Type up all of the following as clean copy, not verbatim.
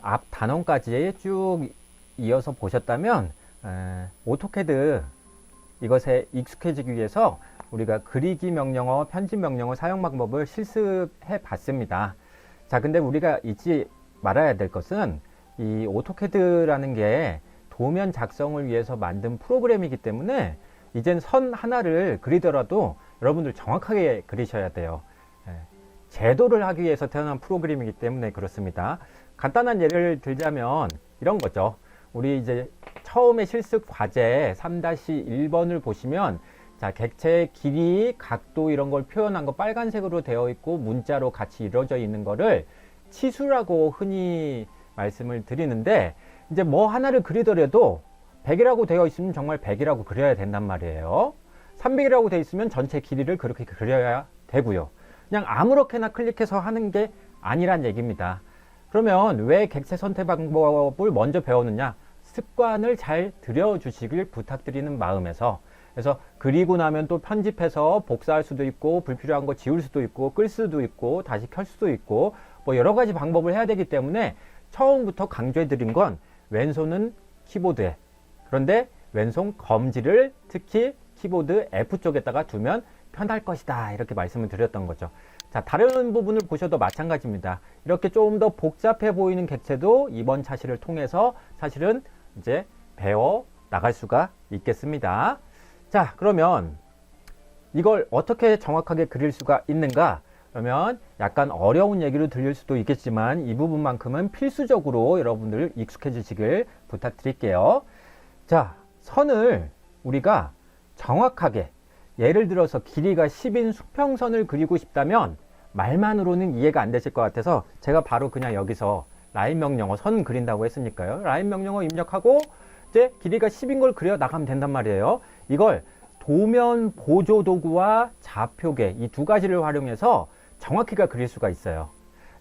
앞 단원까지 쭉 이어서 보셨다면 오토캐드 이것에 익숙해지기 위해서 우리가 그리기 명령어, 편집 명령어 사용 방법을 실습해 봤습니다. 자, 근데 우리가 잊지 말아야 될 것은 이 오토캐드라는 게 도면 작성을 위해서 만든 프로그램이기 때문에 이젠 선 하나를 그리더라도 여러분들 정확하게 그리셔야 돼요. 제도를 하기 위해서 태어난 프로그램이기 때문에 그렇습니다. 간단한 예를 들자면 이런 거죠. 우리 이제 처음에 실습 과제 3-1번을 보시면 자, 객체의 길이, 각도 이런 걸 표현한 거 빨간색으로 되어 있고 문자로 같이 이루어져 있는 거를 치수라고 흔히 말씀을 드리는데 이제 뭐 하나를 그리더라도 100이라고 되어 있으면 정말 100이라고 그려야 된단 말이에요. 300이라고 되어 있으면 전체 길이를 그렇게 그려야 되고요. 그냥 아무렇게나 클릭해서 하는 게 아니란 얘기입니다. 그러면 왜 객체 선택 방법을 먼저 배우느냐? 습관을 잘 들여주시길 부탁드리는 마음에서, 그래서 그리고 나면 또 편집해서 복사할 수도 있고 불필요한 거 지울 수도 있고 끌 수도 있고 다시 켤 수도 있고 뭐 여러 가지 방법을 해야 되기 때문에 처음부터 강조해 드린 건 왼손은 키보드에, 그런데 왼손 검지를 특히 키보드 F 쪽에다가 두면 편할 것이다, 이렇게 말씀을 드렸던 거죠. 자, 다른 부분을 보셔도 마찬가지입니다. 이렇게 좀 더 복잡해 보이는 객체도 이번 차시를 통해서 사실은 이제 배워 나갈 수가 있겠습니다. 자, 그러면 이걸 어떻게 정확하게 그릴 수가 있는가? 그러면 약간 어려운 얘기로 들릴 수도 있겠지만 이 부분만큼은 필수적으로 여러분들 익숙해지시길 부탁드릴게요. 자, 선을 우리가 정확하게, 예를 들어서 길이가 10인 수평선을 그리고 싶다면 말만으로는 이해가 안 되실 것 같아서 제가 바로 그냥 여기서 라인 명령어, 선 그린다고 했으니까요. 라인 명령어 입력하고 이제 길이가 10인 걸 그려 나가면 된단 말이에요. 이걸 도면 보조 도구와 좌표계 이 두 가지를 활용해서 정확히가 그릴 수가 있어요.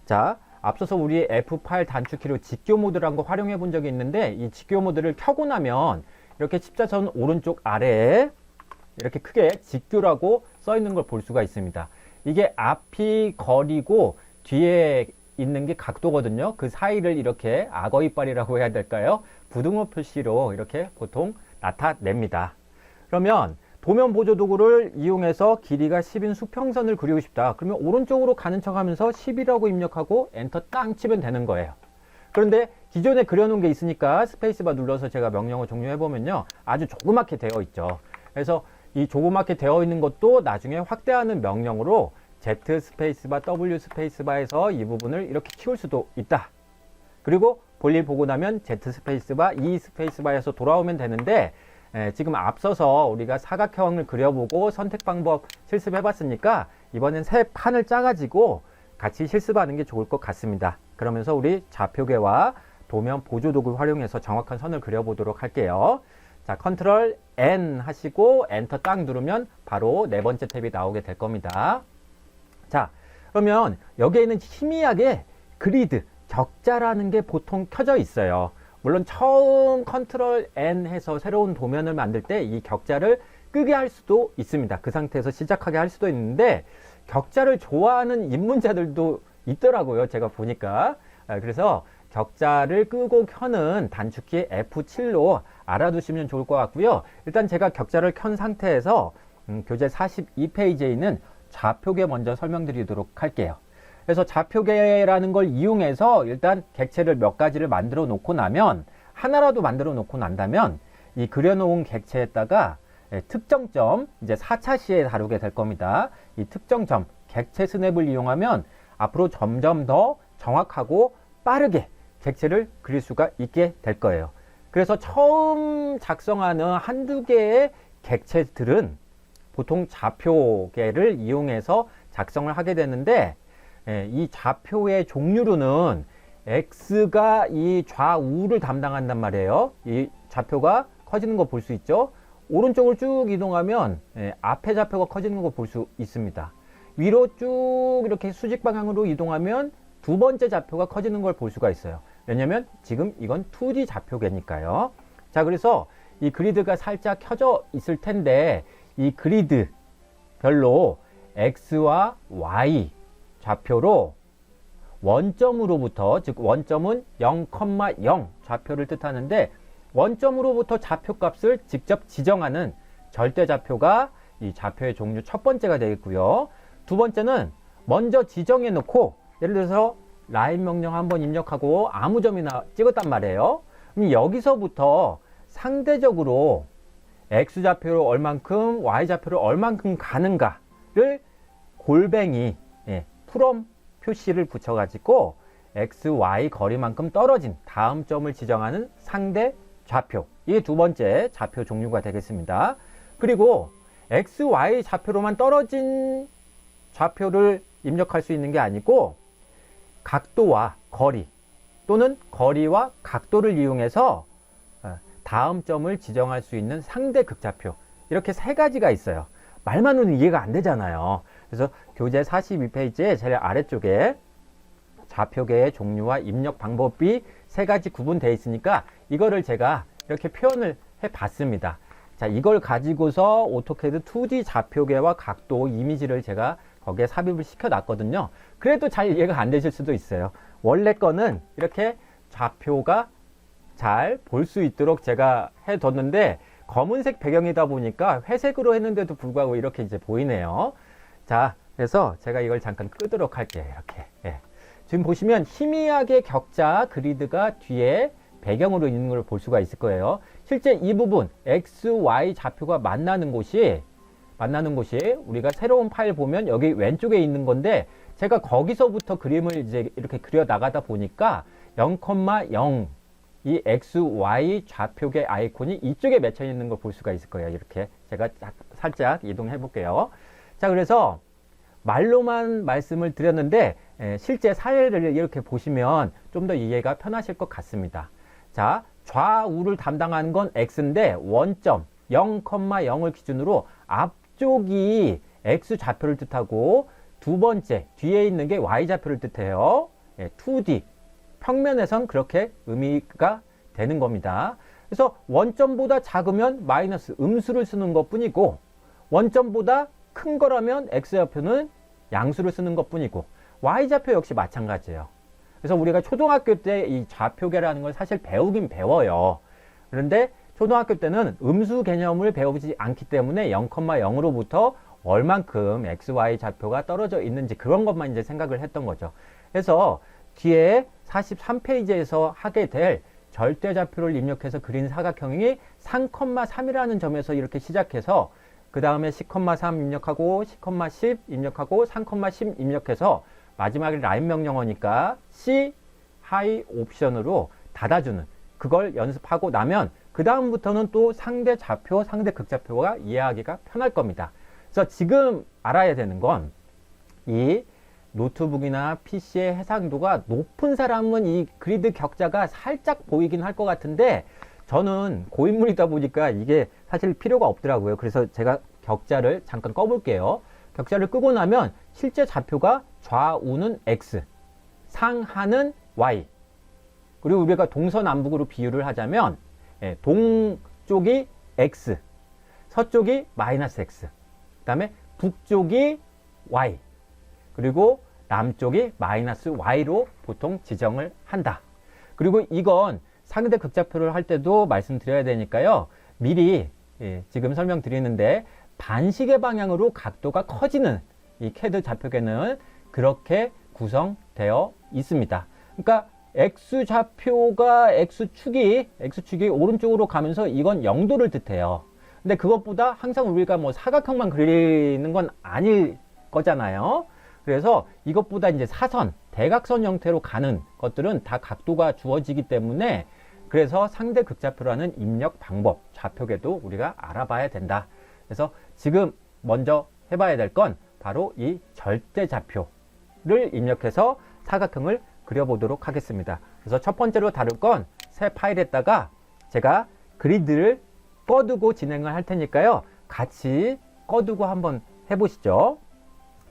자, 앞서서 우리 F8 단축키로 직교 모드라는 거 활용해 본 적이 있는데 이 직교 모드를 켜고 나면 이렇게 십자선 오른쪽 아래에 이렇게 크게 직교라고 써 있는 걸 볼 수가 있습니다. 이게 앞이 거리고 뒤에 있는 게 각도거든요. 그 사이를 이렇게 악어 이빨이라고 해야 될까요? 부등호 표시로 이렇게 보통 나타냅니다. 그러면 도면 보조 도구를 이용해서 길이가 10인 수평선을 그리고 싶다. 그러면 오른쪽으로 가는 척 하면서 10이라고 입력하고 엔터 땅 치면 되는 거예요. 그런데 기존에 그려놓은 게 있으니까 스페이스바 눌러서 제가 명령어 종료해 보면요, 아주 조그맣게 되어 있죠. 그래서 이 조그맣게 되어 있는 것도 나중에 확대하는 명령으로 Z 스페이스바, W 스페이스바에서 이 부분을 이렇게 키울 수도 있다. 그리고 볼일 보고 나면 Z 스페이스바, E 스페이스바에서 돌아오면 되는데 지금 앞서서 우리가 사각형을 그려보고 선택 방법 실습해 봤으니까 이번엔 새 판을 짜가지고 같이 실습하는 게 좋을 것 같습니다. 그러면서 우리 좌표계와 도면 보조 도구를 활용해서 정확한 선을 그려보도록 할게요. 자, 컨트롤 N 하시고 엔터 딱 누르면 바로 네 번째 탭이 나오게 될 겁니다. 자, 그러면 여기에는 희미하게 그리드, 격자라는 게 보통 켜져 있어요. 물론 처음 컨트롤 N 해서 새로운 도면을 만들 때 이 격자를 끄게 할 수도 있습니다. 그 상태에서 시작하게 할 수도 있는데 격자를 좋아하는 입문자들도 있더라고요. 제가 보니까. 그래서 격자를 끄고 켜는 단축키 F7로 알아두시면 좋을 것 같고요. 일단 제가 격자를 켠 상태에서 교재 42페이지에 있는 좌표계 먼저 설명드리도록 할게요. 그래서 좌표계라는 걸 이용해서 일단 객체를 몇 가지를 만들어 놓고 나면, 하나라도 만들어 놓고 난다면 이 그려놓은 객체에다가 특정점, 이제 4차 시에 다루게 될 겁니다. 이 특정점, 객체 스냅을 이용하면 앞으로 점점 더 정확하고 빠르게 객체를 그릴 수가 있게 될 거예요. 그래서 처음 작성하는 한두 개의 객체들은 보통 좌표계를 이용해서 작성을 하게 되는데 이 좌표의 종류로는 X가 이 좌우를 담당한단 말이에요. 이 좌표가 커지는 거 볼 수 있죠. 오른쪽을 쭉 이동하면 앞에 좌표가 커지는 거 볼 수 있습니다. 위로 쭉 이렇게 수직 방향으로 이동하면 두 번째 좌표가 커지는 걸 볼 수가 있어요. 왜냐면 지금 이건 2D 좌표계니까요. 자, 그래서 이 그리드가 살짝 켜져 있을 텐데 이 그리드 별로 X와 Y 좌표로 원점으로부터, 즉 원점은 0,0 좌표를 뜻하는데 원점으로부터 좌표값을 직접 지정하는 절대좌표가 이 좌표의 종류 첫 번째가 되겠고요. 두 번째는 먼저 지정해 놓고 예를 들어서 라인 명령 한번 입력하고 아무 점이나 찍었단 말이에요. 그럼 여기서부터 상대적으로 x좌표를 얼만큼 y좌표를 얼만큼 가는가를 골뱅이 from 표시를 붙여 가지고 x, y 거리만큼 떨어진 다음 점을 지정하는 상대 좌표, 이게 두 번째 좌표 종류가 되겠습니다. 그리고 x, y 좌표로만 떨어진 좌표를 입력할 수 있는 게 아니고 각도와 거리 또는 거리와 각도를 이용해서 다음 점을 지정할 수 있는 상대 극좌표, 이렇게 세 가지가 있어요. 말만으로는 이해가 안 되잖아요. 그래서 교재 42페이지의 제일 아래쪽에 좌표계의 종류와 입력 방법이 세 가지 구분되어 있으니까 이거를 제가 이렇게 표현을 해 봤습니다. 자, 이걸 가지고서 오토캐드 2D 좌표계와 각도 이미지를 제가 거기에 삽입을 시켜 놨거든요. 그래도 잘 이해가 안 되실 수도 있어요. 원래 거는 이렇게 좌표가 잘 볼 수 있도록 제가 해뒀는데 검은색 배경이다 보니까 회색으로 했는데도 불구하고 이렇게 이제 보이네요. 자, 그래서 제가 이걸 잠깐 끄도록 할게요. 이렇게. 지금 보시면 희미하게 격자 그리드가 뒤에 배경으로 있는 걸 볼 수가 있을 거예요. 실제 이 부분 X, Y 좌표가 만나는 곳이 우리가 새로운 파일 보면 여기 왼쪽에 있는 건데 제가 거기서부터 그림을 이제 이렇게 그려 나가다 보니까 0,0 이 X, Y 좌표계 아이콘이 이쪽에 맺혀 있는 걸 볼 수가 있을 거예요. 이렇게 제가 살짝 이동해 볼게요. 자, 그래서 말로만 말씀을 드렸는데 실제 사례를 이렇게 보시면 좀 더 이해가 편하실 것 같습니다. 자, 좌우를 담당하는 건 X인데 원점 0,0을 기준으로 앞쪽이 X 좌표를 뜻하고 두 번째 뒤에 있는 게 Y 좌표를 뜻해요. 2D 평면에선 그렇게 의미가 되는 겁니다. 그래서 원점보다 작으면 마이너스 음수를 쓰는 것 뿐이고 원점보다 큰 거라면 X좌표는 양수를 쓰는 것 뿐이고 Y좌표 역시 마찬가지예요. 그래서 우리가 초등학교 때 이 좌표계라는 걸 사실 배우긴 배워요. 그런데 초등학교 때는 음수 개념을 배우지 않기 때문에 0,0으로부터 얼만큼 X, Y 좌표가 떨어져 있는지 그런 것만 이제 생각을 했던 거죠. 그래서 뒤에 43페이지에서 하게 될 절대좌표를 입력해서 그린 사각형이 3,3이라는 점에서 이렇게 시작해서 그 다음에 10,3 입력하고 10,10 입력하고 3,10 입력해서 마지막에 라인 명령어니까 C 하이 옵션으로 닫아주는 그걸 연습하고 나면 그 다음부터는 또 상대 좌표, 상대 극좌표가 이해하기가 편할 겁니다. 그래서 지금 알아야 되는 건 이 노트북이나 PC의 해상도가 높은 사람은 이 그리드 격자가 살짝 보이긴 할 것 같은데 저는 고인물이다 보니까 이게 사실 필요가 없더라고요. 그래서 제가 격자를 잠깐 꺼볼게요. 격자를 끄고 나면 실제 좌표가 좌우는 X, 상하는 Y, 그리고 우리가 동서남북으로 비유를 하자면 동쪽이 X, 서쪽이 마이너스 X, 그 다음에 북쪽이 Y, 그리고 남쪽이 마이너스 Y로 보통 지정을 한다. 그리고 이건 상대 극좌표를 할 때도 말씀드려야 되니까요. 미리 지금 설명드리는데 반시계 방향으로 각도가 커지는 이 캐드 좌표계는 그렇게 구성되어 있습니다. 그러니까 X좌표가 X축이 오른쪽으로 가면서 이건 0도를 뜻해요. 근데 그것보다 항상 우리가 뭐 사각형만 그리는 건 아닐 거잖아요. 그래서 이것보다 이제 사선, 대각선 형태로 가는 것들은 다 각도가 주어지기 때문에 그래서 상대 극좌표라는 입력 방법, 좌표계도 우리가 알아봐야 된다. 그래서 지금 먼저 해봐야 될 건 바로 이 절대좌표를 입력해서 사각형을 그려보도록 하겠습니다. 그래서 첫 번째로 다룰 건 새 파일에다가 제가 그리드를 꺼두고 진행을 할 테니까요. 같이 꺼두고 한번 해보시죠.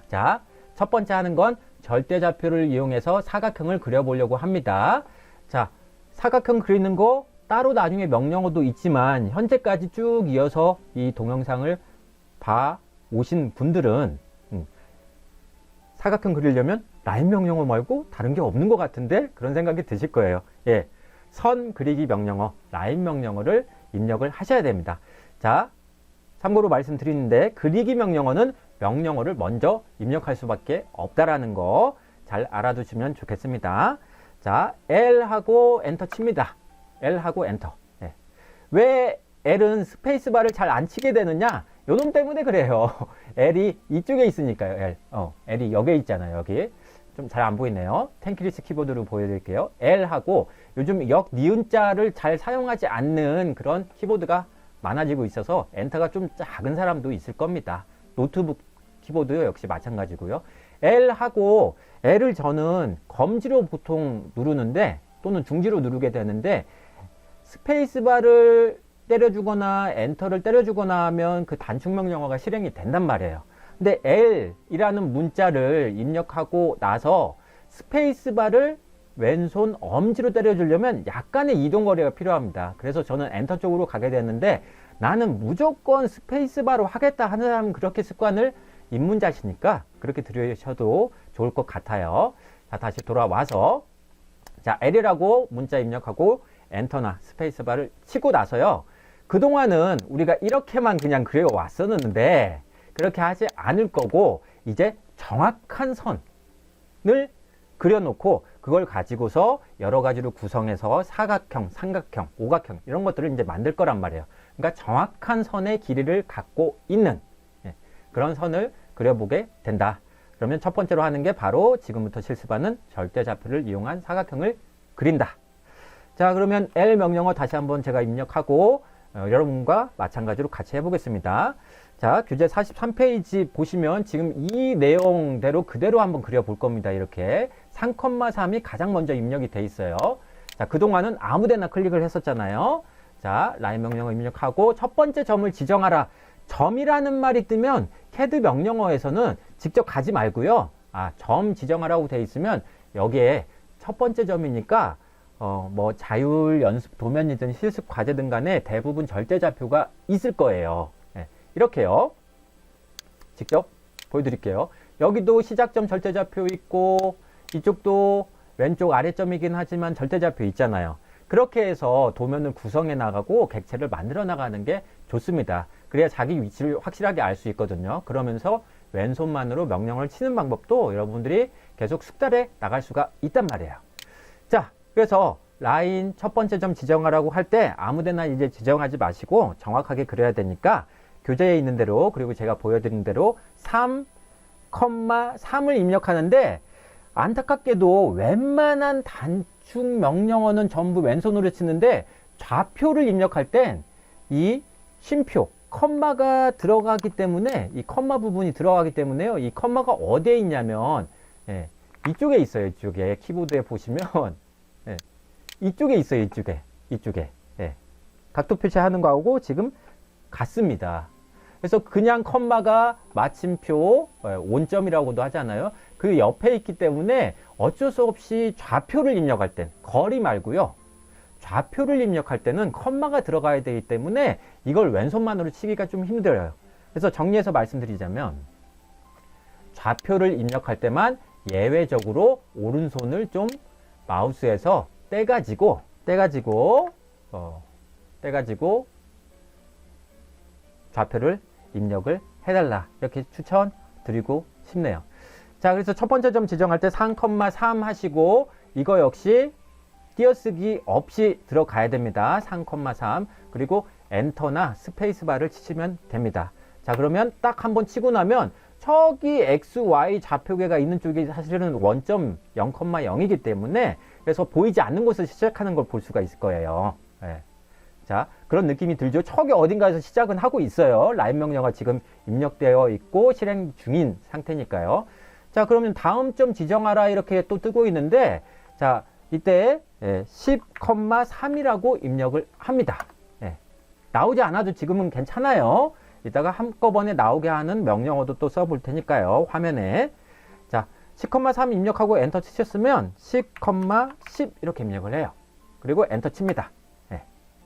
자, 첫 번째 하는 건 절대좌표를 이용해서 사각형을 그려보려고 합니다. 자, 사각형 그리는 거 따로 나중에 명령어도 있지만 현재까지 쭉 이어서 이 동영상을 봐 오신 분들은 사각형 그리려면 라인 명령어 말고 다른 게 없는 것 같은데 그런 생각이 드실 거예요. 예, 선 그리기 명령어, 라인 명령어를 입력을 하셔야 됩니다. 자, 참고로 말씀드리는데 그리기 명령어는 명령어를 먼저 입력할 수밖에 없다라는 거 잘 알아두시면 좋겠습니다. 자, L하고 엔터 칩니다. L하고 엔터. 예. 왜 L은 스페이스바를 잘 안 치게 되느냐? 요놈 때문에 그래요. L이 이쪽에 있으니까요. L. L이 여기에 있잖아요. 여기. 좀 잘 안 보이네요. 텐키리스 키보드로 보여드릴게요. L하고 요즘 역, 니은 자를 잘 사용하지 않는 그런 키보드가 많아지고 있어서 엔터가 좀 작은 사람도 있을 겁니다. 노트북 키보드 역시 마찬가지고요. L하고 L을 저는 검지로 보통 누르는데 또는 중지로 누르게 되는데 스페이스바를 때려주거나 엔터를 때려주거나 하면 그 단축 명령어가 실행이 된단 말이에요. 근데 L이라는 문자를 입력하고 나서 스페이스바를 왼손 엄지로 때려주려면 약간의 이동거리가 필요합니다. 그래서 저는 엔터 쪽으로 가게 되는데 나는 무조건 스페이스바로 하겠다 하는 사람은 그렇게 습관을 입문자시니까 그렇게 들으셔도 좋을 것 같아요. 자, 다시 돌아와서 자, L이라고 문자 입력하고 엔터나 스페이스바를 치고 나서요. 그동안은 우리가 이렇게만 그냥 그려 왔었는데 그렇게 하지 않을 거고 이제 정확한 선을 그려놓고 그걸 가지고서 여러 가지로 구성해서 사각형, 삼각형, 오각형 이런 것들을 이제 만들 거란 말이에요. 그러니까 정확한 선의 길이를 갖고 있는 그런 선을 그려보게 된다. 그러면 첫 번째로 하는 게 바로 지금부터 실습하는 절대좌표를 이용한 사각형을 그린다. 자, 그러면 L 명령어 다시 한번 제가 입력하고 여러분과 마찬가지로 같이 해보겠습니다. 자, 교재 43페이지 보시면 지금 이 내용대로 그대로 한번 그려볼 겁니다. 이렇게 3,3이 가장 먼저 입력이 돼 있어요. 자, 그동안은 아무데나 클릭을 했었잖아요. 자, 라인 명령어 입력하고 첫 번째 점을 지정하라. 점이라는 말이 뜨면 CAD 명령어에서는 직접 가지 말고요. 점 지정하라고 돼 있으면 여기에 첫 번째 점이니까 뭐 자율 연습 도면이든 실습 과제든 간에 대부분 절대좌표가 있을 거예요. 네, 이렇게요. 직접 보여드릴게요. 여기도 시작점 절대좌표 있고 이쪽도 왼쪽 아래점이긴 하지만 절대좌표 있잖아요. 그렇게 해서 도면을 구성해 나가고 객체를 만들어 나가는 게 좋습니다. 그래야 자기 위치를 확실하게 알 수 있거든요. 그러면서 왼손만으로 명령을 치는 방법도 여러분들이 계속 숙달해 나갈 수가 있단 말이에요. 자, 그래서 라인 첫 번째 점 지정하라고 할 때 아무데나 이제 지정하지 마시고 정확하게 그려야 되니까 교재에 있는 대로 그리고 제가 보여드린 대로 3,3을 입력하는데 안타깝게도 웬만한 단축 명령어는 전부 왼손으로 치는데 좌표를 입력할 땐 이 쉼표 컴마가 들어가기 때문에 이 컴마 부분이 들어가기 때문에요. 이 컴마가 어디에 있냐면 이쪽에 있어요. 이쪽에 키보드에 보시면 이쪽에 있어요. 이쪽에 각도 표시하는 거하고 지금 같습니다. 그래서 그냥 컴마가 마침표 온점이라고도 하잖아요. 그 옆에 있기 때문에 어쩔 수 없이 좌표를 입력할 땐 거리 말고요. 좌표를 입력할 때는 컴마가 들어가야 되기 때문에 이걸 왼손만으로 치기가 좀 힘들어요. 그래서 정리해서 말씀드리자면 좌표를 입력할 때만 예외적으로 오른손을 좀 마우스에서 떼가지고 좌표를 입력을 해달라 이렇게 추천드리고 싶네요. 자, 그래서 첫 번째 점 지정할 때 3,3 하시고 이거 역시 띄어쓰기 없이 들어가야 됩니다. 3,3 그리고 엔터나 스페이스바를 치시면 됩니다. 자, 그러면 딱 한번 치고 나면 저기 X, Y 좌표계가 있는 쪽이 사실은 원점 0,0이기 때문에 그래서 보이지 않는 곳에서 시작하는 걸 볼 수가 있을 거예요. 자, 그런 느낌이 들죠. 저기 어딘가에서 시작은 하고 있어요. 라인 명령어가 지금 입력되어 있고 실행 중인 상태니까요. 자, 그러면 다음 점 지정하라 이렇게 또 뜨고 있는데 자, 이때 10,3이라고 입력을 합니다. 나오지 않아도 지금은 괜찮아요. 이따가 한꺼번에 나오게 하는 명령어도 또 써볼 테니까요. 화면에. 자, 10,3 입력하고 엔터 치셨으면 10,10 이렇게 입력을 해요. 그리고 엔터 칩니다.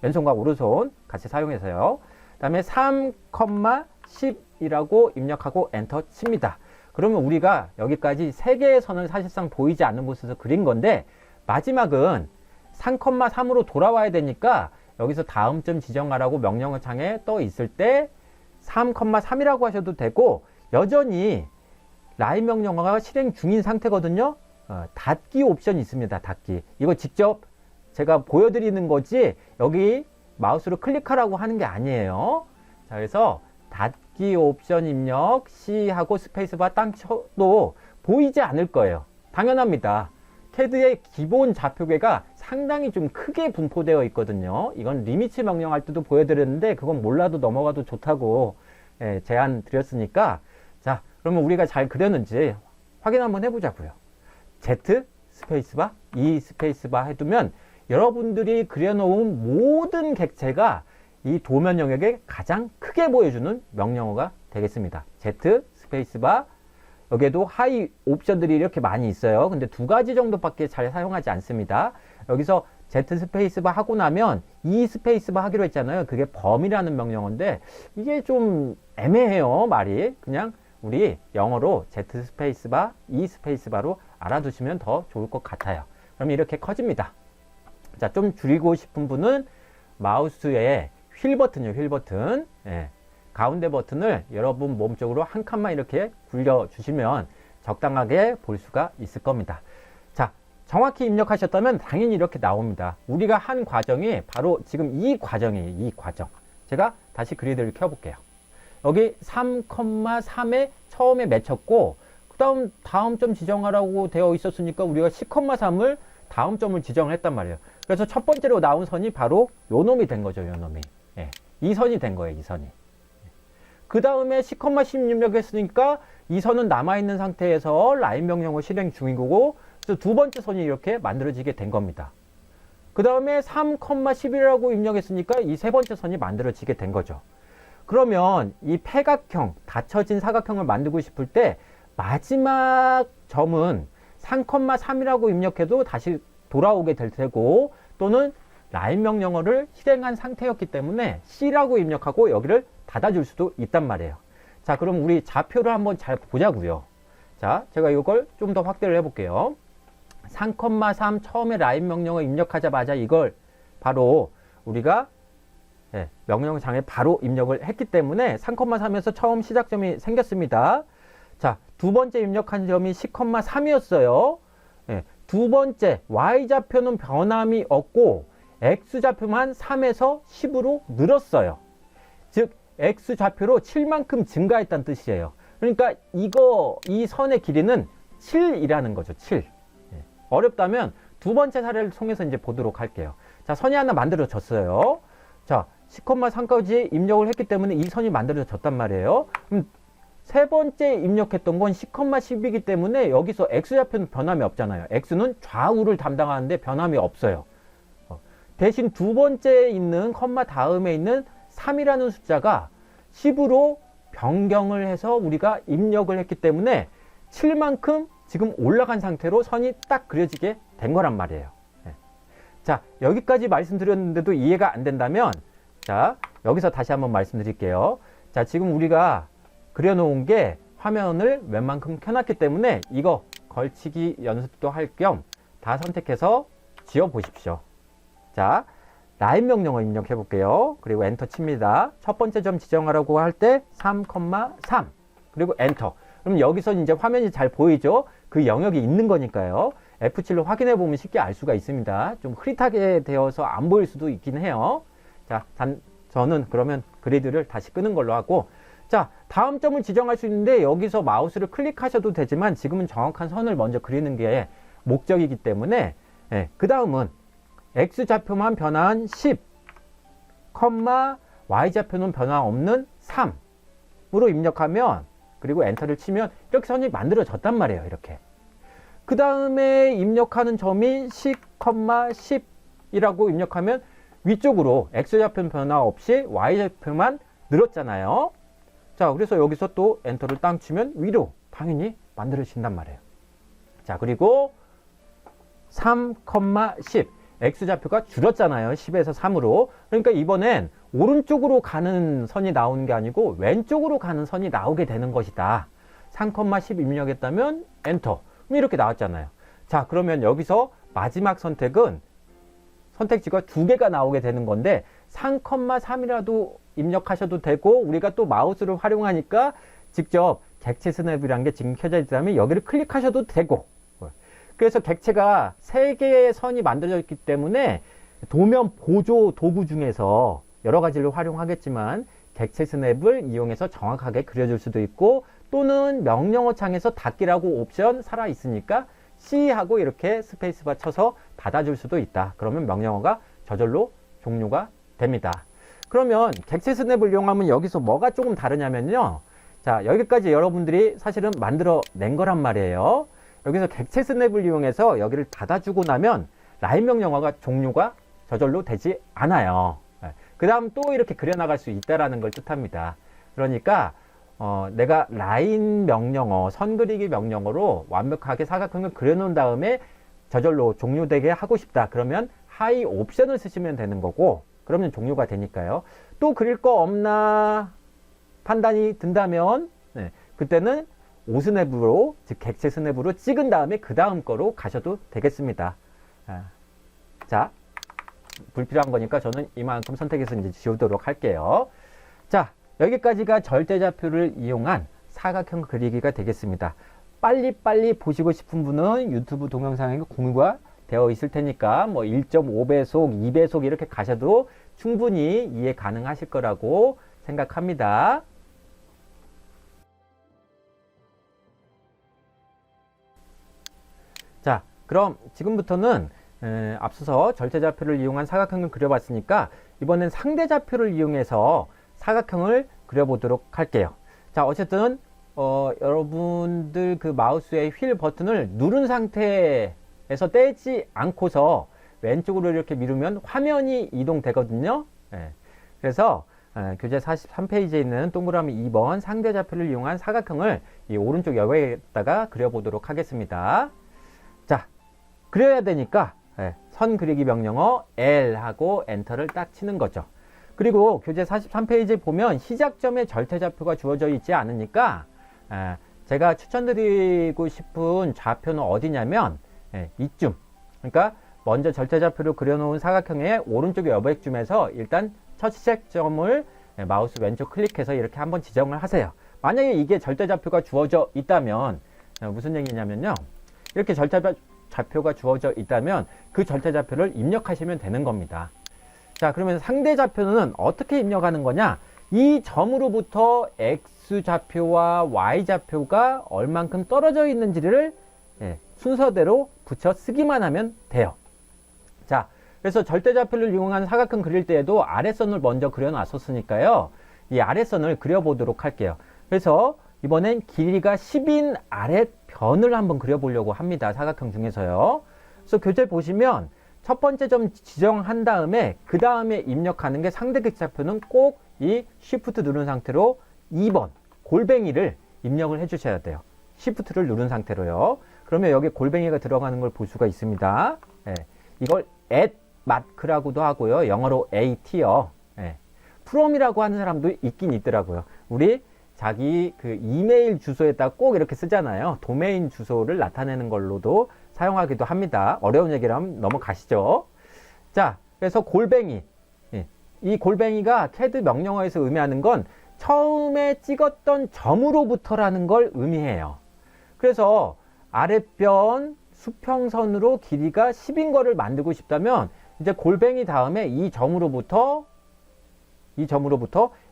왼손과 오른손 같이 사용해서요. 그 다음에 3,10이라고 입력하고 엔터 칩니다. 그러면 우리가 여기까지 세 개의 선을 사실상 보이지 않는 곳에서 그린 건데, 마지막은 3,3으로 돌아와야 되니까 여기서 다음 점 지정하라고 명령어창에 떠 있을 때 3,3이라고 하셔도 되고, 여전히 라인 명령어가 실행 중인 상태거든요. 닫기 옵션이 있습니다. 닫기. 이거 직접 제가 보여드리는 거지 여기 마우스로 클릭하라고 하는 게 아니에요. 자, 그래서 닫기 옵션 입력 C하고 스페이스바 딱 쳐도 보이지 않을 거예요. 당연합니다. CAD의 기본 좌표계가 상당히 좀 크게 분포되어 있거든요. 이건 리미츠 명령할 때도 보여드렸는데 그건 몰라도 넘어가도 좋다고 제안 드렸으니까, 자, 그러면 우리가 잘 그렸는지 확인 한번 해보자고요. Z 스페이스바, E 스페이스바 해두면 여러분들이 그려놓은 모든 객체가 이 도면 영역에 가장 크게 보여주는 명령어가 되겠습니다. Z 스페이스바, 여기에도 하이 옵션들이 이렇게 많이 있어요. 근데 두 가지 정도밖에 잘 사용하지 않습니다. 여기서 Z 스페이스바 하고 나면 E 스페이스바 하기로 했잖아요. 그게 범위라는 명령어인데 이게 좀 애매해요, 말이. 그냥 우리 영어로 Z 스페이스바, E 스페이스바로 알아두시면 더 좋을 것 같아요. 그럼 이렇게 커집니다. 자, 좀 줄이고 싶은 분은 마우스에 휠 버튼이요, 휠 버튼. 가운데 버튼을 여러분 몸쪽으로 한 칸만 이렇게 굴려주시면 적당하게 볼 수가 있을 겁니다. 자, 정확히 입력하셨다면 당연히 이렇게 나옵니다. 우리가 한 과정이 바로 지금 이 과정이에요. 이 과정. 제가 다시 그리드를 켜볼게요. 여기 3,3에 처음에 맺혔고, 그 다음 점 지정하라고 되어 있었으니까 우리가 10,3을 다음 점을 지정을 했단 말이에요. 그래서 첫 번째로 나온 선이 바로 요 놈이 된 거죠, 요 놈이. 이 선이 된 거예요, 이 선이. 그 다음에 10,10 입력했으니까 이 선은 남아있는 상태에서 라인 명령어 실행 중인 거고, 그래서 두 번째 선이 이렇게 만들어지게 된 겁니다. 그 다음에 3,11이라고 입력했으니까 이 세 번째 선이 만들어지게 된 거죠. 그러면 이 패각형, 닫혀진 사각형을 만들고 싶을 때 마지막 점은 3,3이라고 입력해도 다시 돌아오게 될 테고, 또는 라인 명령어를 실행한 상태였기 때문에 C라고 입력하고 여기를 닫아줄 수도 있단 말이에요. 자, 그럼 우리 좌표를 한번 잘 보자고요. 자, 제가 이걸 좀 더 확대를 해볼게요. 3,3 처음에 라인 명령어 입력하자마자 이걸 바로 우리가 명령장에 바로 입력을 했기 때문에 3,3에서 처음 시작점이 생겼습니다. 자, 두 번째 입력한 점이 10,3이었어요. 두 번째 Y좌표는 변함이 없고 X좌표만 3에서 10으로 늘었어요. 즉 X좌표로 7만큼 증가했다는 뜻이에요. 그러니까 이 선의 길이는 7이라는 거죠. 7. 어렵다면 두 번째 사례를 통해서 이제 보도록 할게요. 자, 선이 하나 만들어졌어요. 자, 10,3까지 입력을 했기 때문에 이 선이 만들어졌단 말이에요. 그럼 세 번째 입력했던 건 10,10이기 때문에 여기서 X좌표는 변함이 없잖아요. X는 좌우를 담당하는데 변함이 없어요. 대신 두 번째 있는 컴마 다음에 있는 3이라는 숫자가 10으로 변경을 해서 우리가 입력을 했기 때문에 7만큼 지금 올라간 상태로 선이 딱 그려지게 된 거란 말이에요. 자, 여기까지 말씀드렸는데도 이해가 안 된다면, 자, 여기서 다시 한번 말씀드릴게요. 자, 지금 우리가 그려놓은 게 화면을 웬만큼 켜놨기 때문에 이거 걸치기 연습도 할 겸 다 선택해서 지워 보십시오. 자, 라인 명령어 입력해 볼게요. 그리고 엔터 칩니다. 첫 번째 점 지정하라고 할 때 3,3 그리고 엔터. 그럼 여기서 이제 화면이 잘 보이죠? 그 영역이 있는 거니까요. F7로 확인해 보면 쉽게 알 수가 있습니다. 좀 흐릿하게 되어서 안 보일 수도 있긴 해요. 자, 저는 그러면 그리드를 다시 끄는 걸로 하고, 자, 다음 점을 지정할 수 있는데 여기서 마우스를 클릭하셔도 되지만 지금은 정확한 선을 먼저 그리는 게 목적이기 때문에 그 다음은 X좌표만 변화한 10, Y좌표는 변화 없는 3으로 입력하면, 그리고 엔터를 치면 이렇게 선이 만들어졌단 말이에요. 이렇게. 그 다음에 입력하는 점이 10,10이라고 입력하면 위쪽으로 X좌표 변화 없이 Y좌표만 늘었잖아요. 자, 그래서 여기서 또 엔터를 땅 치면 위로 당연히 만들어진단 말이에요. 자, 그리고 3,10 X좌표가 줄었잖아요. 10에서 3으로. 그러니까 이번엔 오른쪽으로 가는 선이 나오는 게 아니고 왼쪽으로 가는 선이 나오게 되는 것이다. 3,10 입력했다면 엔터. 이렇게 나왔잖아요. 자, 그러면 여기서 마지막 선택은 선택지가 두 개가 나오게 되는 건데 3,3이라도 입력하셔도 되고, 우리가 또 마우스를 활용하니까 직접 객체 스냅이라는 게 지금 켜져 있다면 여기를 클릭하셔도 되고, 그래서 객체가 3개의 선이 만들어져 있기 때문에 도면 보조 도구 중에서 여러 가지를 활용하겠지만 객체 스냅을 이용해서 정확하게 그려줄 수도 있고, 또는 명령어 창에서 닫기라고 옵션 살아 있으니까 C 하고 이렇게 스페이스바 쳐서 닫아줄 수도 있다. 그러면 명령어가 저절로 종료가 됩니다. 그러면 객체 스냅을 이용하면 여기서 뭐가 조금 다르냐면요. 자, 여기까지 여러분들이 사실은 만들어 낸 거란 말이에요. 여기서 객체 스냅을 이용해서 여기를 닫아주고 나면 라인 명령어가 종료가 저절로 되지 않아요. 그 다음 또 이렇게 그려나갈 수 있다라는 걸 뜻합니다. 그러니까 내가 라인 명령어, 선 그리기 명령어로 완벽하게 사각형을 그려놓은 다음에 저절로 종료되게 하고 싶다. 그러면 하이 옵션을 쓰시면 되는 거고, 그러면 종료가 되니까요. 또 그릴 거 없나 판단이 든다면 그때는 오스냅으로, 즉 객체 스냅으로 찍은 다음에 그 다음 거로 가셔도 되겠습니다. 자, 불필요한 거니까 저는 이만큼 선택해서 이제 지우도록 할게요. 자, 여기까지가 절대좌표를 이용한 사각형 그리기가 되겠습니다. 빨리빨리 보시고 싶은 분은 유튜브 동영상에 공유가 되어 있을 테니까 뭐 1.5배속, 2배속 이렇게 가셔도 충분히 이해 가능하실 거라고 생각합니다. 자, 그럼 지금부터는 앞서서 절대좌표를 이용한 사각형을 그려봤으니까 이번엔 상대좌표를 이용해서 사각형을 그려보도록 할게요. 자, 어쨌든 여러분들 그 마우스의 휠 버튼을 누른 상태에서 떼지 않고서 왼쪽으로 이렇게 미루면 화면이 이동되거든요. 그래서 교재 43페이지에 있는 동그라미 2번 상대좌표를 이용한 사각형을 이 오른쪽 여기에다가 그려보도록 하겠습니다. 자, 그려야 되니까 선 그리기 명령어 L 하고 엔터를 딱 치는 거죠. 그리고 교재 43페이지에 보면 시작점에 절대좌표가 주어져 있지 않으니까 제가 추천드리고 싶은 좌표는 어디냐면 이쯤. 그러니까 먼저 절대좌표를 그려놓은 사각형의 오른쪽 여백쯤에서 일단 첫 시작점을 마우스 왼쪽 클릭해서 이렇게 한번 지정을 하세요. 만약에 이게 절대좌표가 주어져 있다면 무슨 얘기냐면요. 이렇게 절대좌표가 주어져 있다면 그 절대좌표를 입력하시면 되는 겁니다. 자, 그러면 상대좌표는 어떻게 입력하는 거냐? 이 점으로부터 X좌표와 Y좌표가 얼만큼 떨어져 있는지를 순서대로 붙여 쓰기만 하면 돼요. 자, 그래서 절대좌표를 이용한 사각형 그릴 때에도 아랫선을 먼저 그려놨었으니까요. 이 아랫선을 그려보도록 할게요. 그래서 이번엔 길이가 10인 아랫변을 한번 그려보려고 합니다. 사각형 중에서요. 그래서 교재 보시면 첫 번째 점 지정한 다음에 그 다음에 입력하는 게 상대극좌표는 꼭 이 Shift 누른 상태로 2번 골뱅이를 입력을 해주셔야 돼요. Shift를 누른 상태로요. 그러면 여기 골뱅이가 들어가는 걸 볼 수가 있습니다. 이걸 at mark라고도 하고요. 영어로 at요. from이라고 하는 사람도 있긴 있더라고요. 우리 자기 그 이메일 주소에다 꼭 이렇게 쓰잖아요. 도메인 주소를 나타내는 걸로도 사용하기도 합니다. 어려운 얘기라면 넘어가시죠. 자, 그래서 골뱅이. 이 골뱅이가 CAD 명령어에서 의미하는 건 처음에 찍었던 점으로부터라는 걸 의미해요. 그래서 아랫변 수평선으로 길이가 10인 거를 만들고 싶다면 이제 골뱅이 다음에 이 점으로부터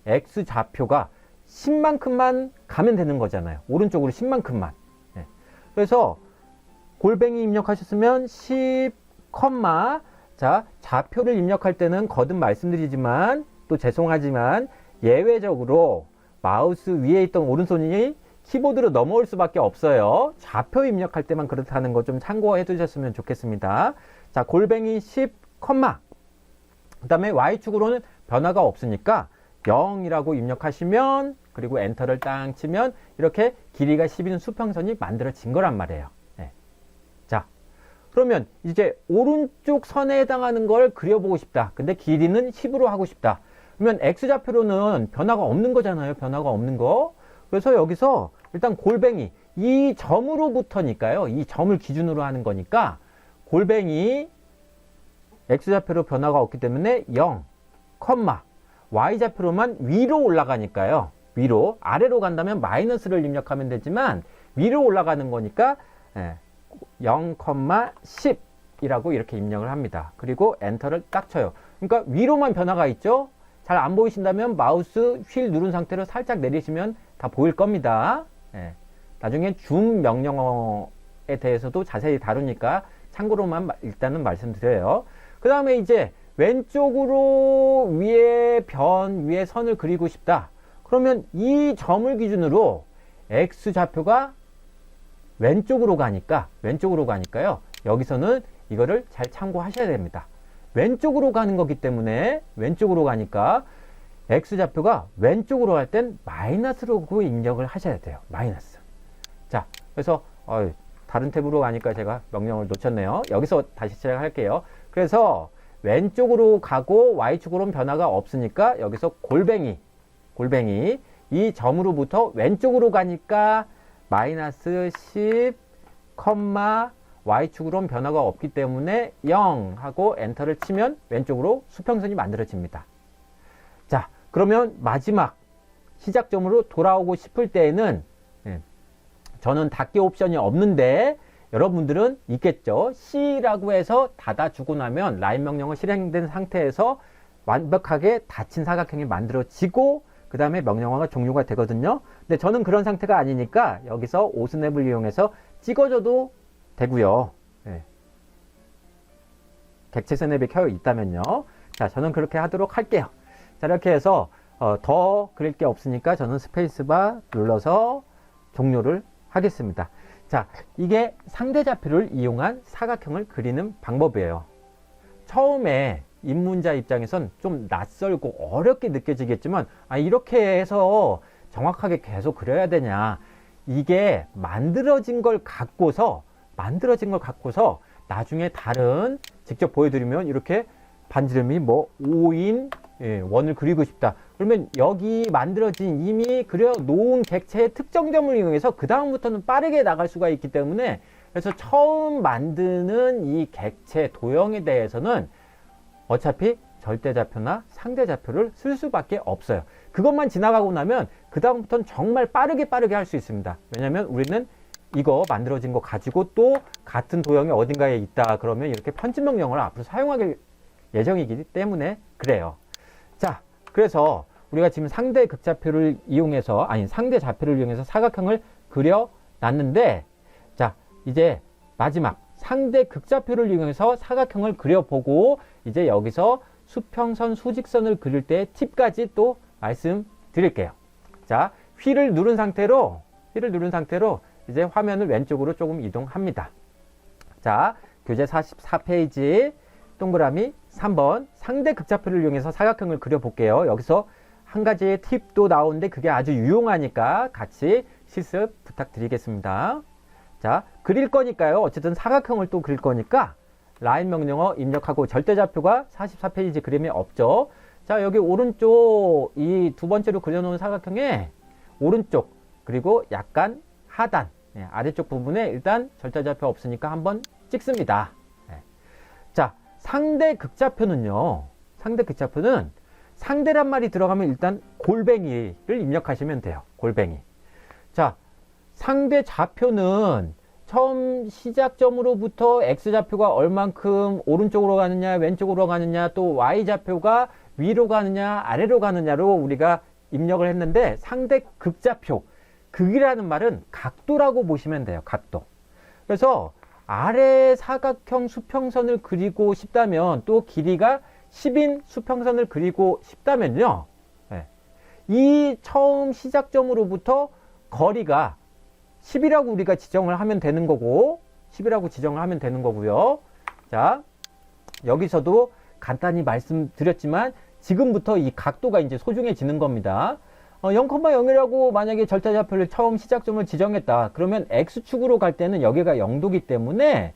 X좌표가 10만큼만 가면 되는 거잖아요. 오른쪽으로 10만큼만. 그래서 골뱅이 입력하셨으면 10, 자, 좌표를 입력할 때는 거듭 말씀드리지만 또 죄송하지만 예외적으로 마우스 위에 있던 오른손이 키보드로 넘어올 수밖에 없어요. 좌표 입력할 때만 그렇다는 거 좀 참고해 두셨으면 좋겠습니다. 자, 골뱅이 10, 그 다음에 Y축으로는 변화가 없으니까 0이라고 입력하시면 그리고 엔터를 딱 치면 이렇게 길이가 10인 수평선이 만들어진 거란 말이에요. 자, 그러면 이제 오른쪽 선에 해당하는 걸 그려보고 싶다. 근데 길이는 10으로 하고 싶다. 그러면 X좌표로는 변화가 없는 거잖아요. 변화가 없는 거. 그래서 여기서 일단 골뱅이 이 점으로부터니까요. 이 점을 기준으로 하는 거니까 골뱅이 x좌표로 변화가 없기 때문에 0, y좌표로만 위로 올라가니까요. 위로, 아래로 간다면 마이너스를 입력하면 되지만 위로 올라가는 거니까 0, 10 이라고 이렇게 입력을 합니다. 그리고 엔터를 딱 쳐요. 그러니까 위로만 변화가 있죠. 잘 안 보이신다면 마우스 휠 누른 상태로 살짝 내리시면 다 보일 겁니다. 나중에 줌 명령어에 대해서도 자세히 다루니까 참고로만 일단은 말씀드려요. 그 다음에 이제 왼쪽으로 위에 선을 그리고 싶다. 그러면 이 점을 기준으로 x좌표가 왼쪽으로 가니까요. 여기서는 이거를 잘 참고하셔야 됩니다. 왼쪽으로 가는 거기 때문에 왼쪽으로 가니까 x좌표가 왼쪽으로 갈 땐 마이너스로 입력을 하셔야 돼요. 마이너스. 자, 그래서 다른 탭으로 가니까 제가 명령을 놓쳤네요. 여기서 다시 시작할게요. 그래서 왼쪽으로 가고 y축으로는 변화가 없으니까 여기서 골뱅이 이 점으로부터 왼쪽으로 가니까 마이너스 10, y축으로는 변화가 없기 때문에 0 하고 엔터를 치면 왼쪽으로 수평선이 만들어집니다. 자, 그러면 마지막 시작점으로 돌아오고 싶을 때에는 저는 닫기 옵션이 없는데 여러분들은 있겠죠. C라고 해서 닫아주고 나면 라인 명령어 실행된 상태에서 완벽하게 닫힌 사각형이 만들어지고 그 다음에 명령어가 종료가 되거든요. 근데 저는 그런 상태가 아니니까 여기서 오스냅을 이용해서 찍어줘도 되고요. 객체 스냅이 켜져 있다면요. 자, 저는 그렇게 하도록 할게요. 자, 이렇게 해서 더 그릴 게 없으니까 저는 스페이스바 눌러서 종료를 하겠습니다. 자, 이게 상대좌표를 이용한 사각형을 그리는 방법이에요. 처음에 입문자 입장에선 좀 낯설고 어렵게 느껴지겠지만 이렇게 해서 정확하게 계속 그려야 되냐. 이게 만들어진 걸 갖고서 나중에 다른 직접 보여드리면 이렇게 반지름이 5인 원을 그리고 싶다. 그러면 여기 만들어진 이미 그려 놓은 객체의 특정점을 이용해서 그 다음부터는 빠르게 나갈 수가 있기 때문에 그래서 처음 만드는 이 객체 도형에 대해서는 어차피 절대좌표나 상대좌표를 쓸 수밖에 없어요. 그것만 지나가고 나면 그 다음부터는 정말 빠르게 할 수 있습니다. 왜냐면 우리는 이거 만들어진 거 가지고 또 같은 도형이 어딘가에 있다 그러면 이렇게 편집 명령어를 앞으로 사용할 예정이기 때문에 그래요. 자, 그래서 우리가 지금 상대 극좌표를 이용해서 상대 좌표를 이용해서 사각형을 그려 놨는데 자, 이제 마지막 상대 극좌표를 이용해서 사각형을 그려보고 이제 여기서 수평선, 수직선을 그릴 때 팁까지 또 말씀드릴게요. 자, 휠을 누른 상태로 이제 화면을 왼쪽으로 조금 이동합니다. 자, 교재 44페이지 동그라미 3번 상대 극좌표를 이용해서 사각형을 그려볼게요. 여기서 한 가지의 팁도 나오는데 그게 아주 유용하니까 같이 실습 부탁드리겠습니다. 자, 그릴 거니까요. 어쨌든 사각형을 또 그릴 거니까 라인 명령어 입력하고 절대좌표가 44페이지 그림에 없죠. 자, 여기 오른쪽 이 두 번째로 그려놓은 사각형에 오른쪽 그리고 약간 하단 아래쪽 부분에 일단 절대좌표 없으니까 한번 찍습니다. 자, 상대 극좌표는요. 상대란 말이 들어가면 일단 골뱅이를 입력하시면 돼요. 골뱅이. 자, 상대 좌표는 처음 시작점으로부터 x좌표가 얼만큼 오른쪽으로 가느냐 왼쪽으로 가느냐 또 y좌표가 위로 가느냐 아래로 가느냐로 우리가 입력을 했는데 상대 극좌표 극이라는 말은 각도라고 보시면 돼요. 각도. 그래서 아래 사각형 수평선을 그리고 싶다면 또 길이가 10인 수평선을 그리고 싶다면요. 이 처음 시작점으로부터 거리가 10이라고 우리가 지정을 하면 되는 거고 10이라고 지정을 하면 되는 거고요. 자, 여기서도 간단히 말씀드렸지만 지금부터 이 각도가 이제 소중해지는 겁니다. 0,0이라고 만약에 절대좌표를 처음 시작점을 지정했다. 그러면 x축으로 갈 때는 여기가 0도기 때문에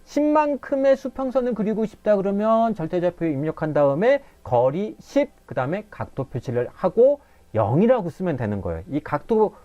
10만큼의 수평선을 그리고 싶다 그러면 절대좌표에 입력한 다음에 거리 10, 그 다음에 각도 표시를 하고 0이라고 쓰면 되는 거예요. 이 각도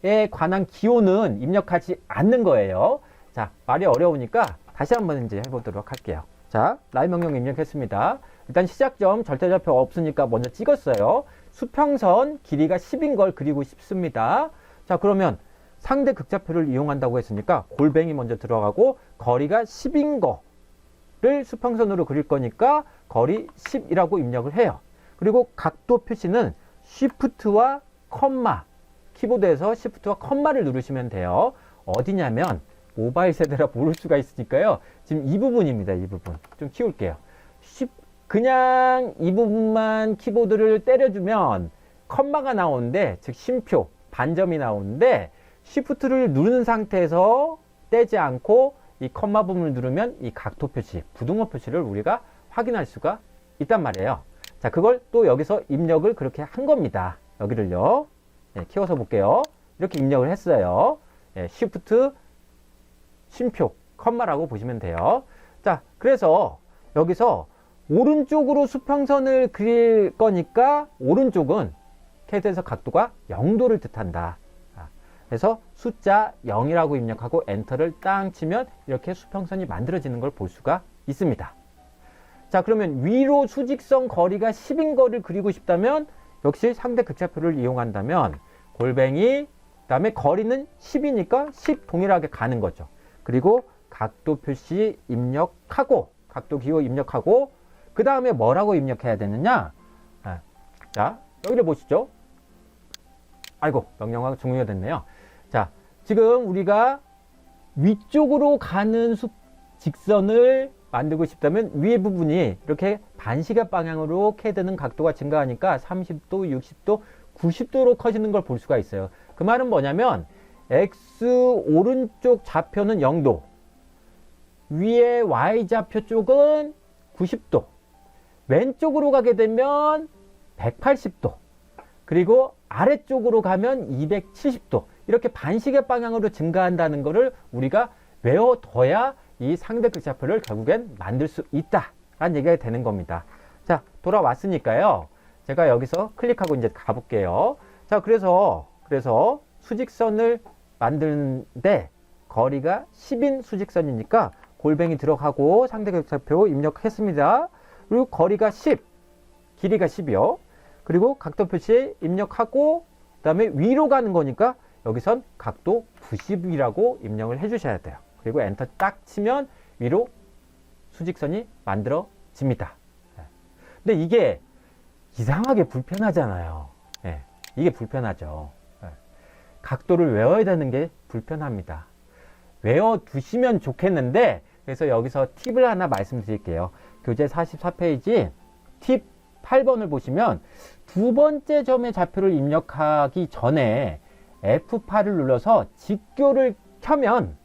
거리에 관한 기호는 입력하지 않는 거예요. 자, 말이 어려우니까 다시 한번 이제 해보도록 할게요. 자, 라인 명령 입력했습니다. 일단 시작점 절대좌표 없으니까 먼저 찍었어요. 수평선 길이가 10인 걸 그리고 싶습니다. 자, 그러면 상대 극좌표를 이용한다고 했으니까 골뱅이 먼저 들어가고 거리가 10인 거를 수평선으로 그릴 거니까 거리 10이라고 입력을 해요. 그리고 각도 표시는 Shift와 컴마, 키보드에서 Shift와 컴마를 누르시면 돼요. 어디냐면 모바일 세대라 모를 수가 있으니까요. 지금 이 부분입니다. 이 부분 좀 키울게요. 그냥 이 부분만 키보드를 때려주면 컴마가 나오는데, 즉 쉼표 반점이 나오는데, Shift를 누르는 상태에서 떼지 않고 이 컴마 부분을 누르면 이 각도 표시, 부등호 표시를 우리가 확인할 수가 있단 말이에요. 자, 그걸 또 여기서 입력을 그렇게 한 겁니다. 여기를요. 네, 키워서 볼게요. 이렇게 입력을 했어요. 네, Shift, 쉼표, 컴마라고 보시면 돼요. 자, 그래서 여기서 오른쪽으로 수평선을 그릴 거니까 오른쪽은 캐드에서 각도가 0도를 뜻한다. 그래서 숫자 0이라고 입력하고 엔터를 땅 치면 이렇게 수평선이 만들어지는 걸 볼 수가 있습니다. 자, 그러면 위로 수직선 거리가 10인 거를 그리고 싶다면 역시 상대 극좌표를 이용한다면 골뱅이, 그 다음에 거리는 10이니까 10 동일하게 가는 거죠. 그리고 각도 표시 입력하고 각도 기호 입력하고 그 다음에 뭐라고 입력해야 되느냐. 자, 여기를 보시죠. 아이고, 명령어가 종료가 됐네요. 자, 지금 우리가 위쪽으로 가는 직선을 만들고 싶다면 위에 부분이 이렇게 반시계 방향으로 캐드는 각도가 증가하니까 30도, 60도, 90도로 커지는 걸 볼 수가 있어요. 그 말은 뭐냐면 X 오른쪽 좌표는 0도, 위에 Y 좌표 쪽은 90도, 왼쪽으로 가게 되면 180도, 그리고 아래쪽으로 가면 270도, 이렇게 반시계 방향으로 증가한다는 것을 우리가 외워둬야 이 상대 극좌표를 결국엔 만들 수 있다라는 얘기가 되는 겁니다. 자, 돌아왔으니까요. 제가 여기서 클릭하고 이제 가볼게요. 자, 그래서 수직선을 만드는데 거리가 10인 수직선이니까 골뱅이 들어가고 상대 극좌표 입력했습니다. 그리고 거리가 10, 길이가 10이요. 그리고 각도 표시 입력하고 그 다음에 위로 가는 거니까 여기선 각도 90이라고 입력을 해주셔야 돼요. 그리고 엔터 딱 치면 위로 수직선이 만들어집니다. 근데 이게 이상하게 불편하잖아요. 이게 불편하죠. 각도를 외워야 되는 게 불편합니다. 외워두시면 좋겠는데, 그래서 여기서 팁을 하나 말씀드릴게요. 교재 44페이지 팁 8번을 보시면 두 번째 점의 좌표를 입력하기 전에 F8을 눌러서 직교를 켜면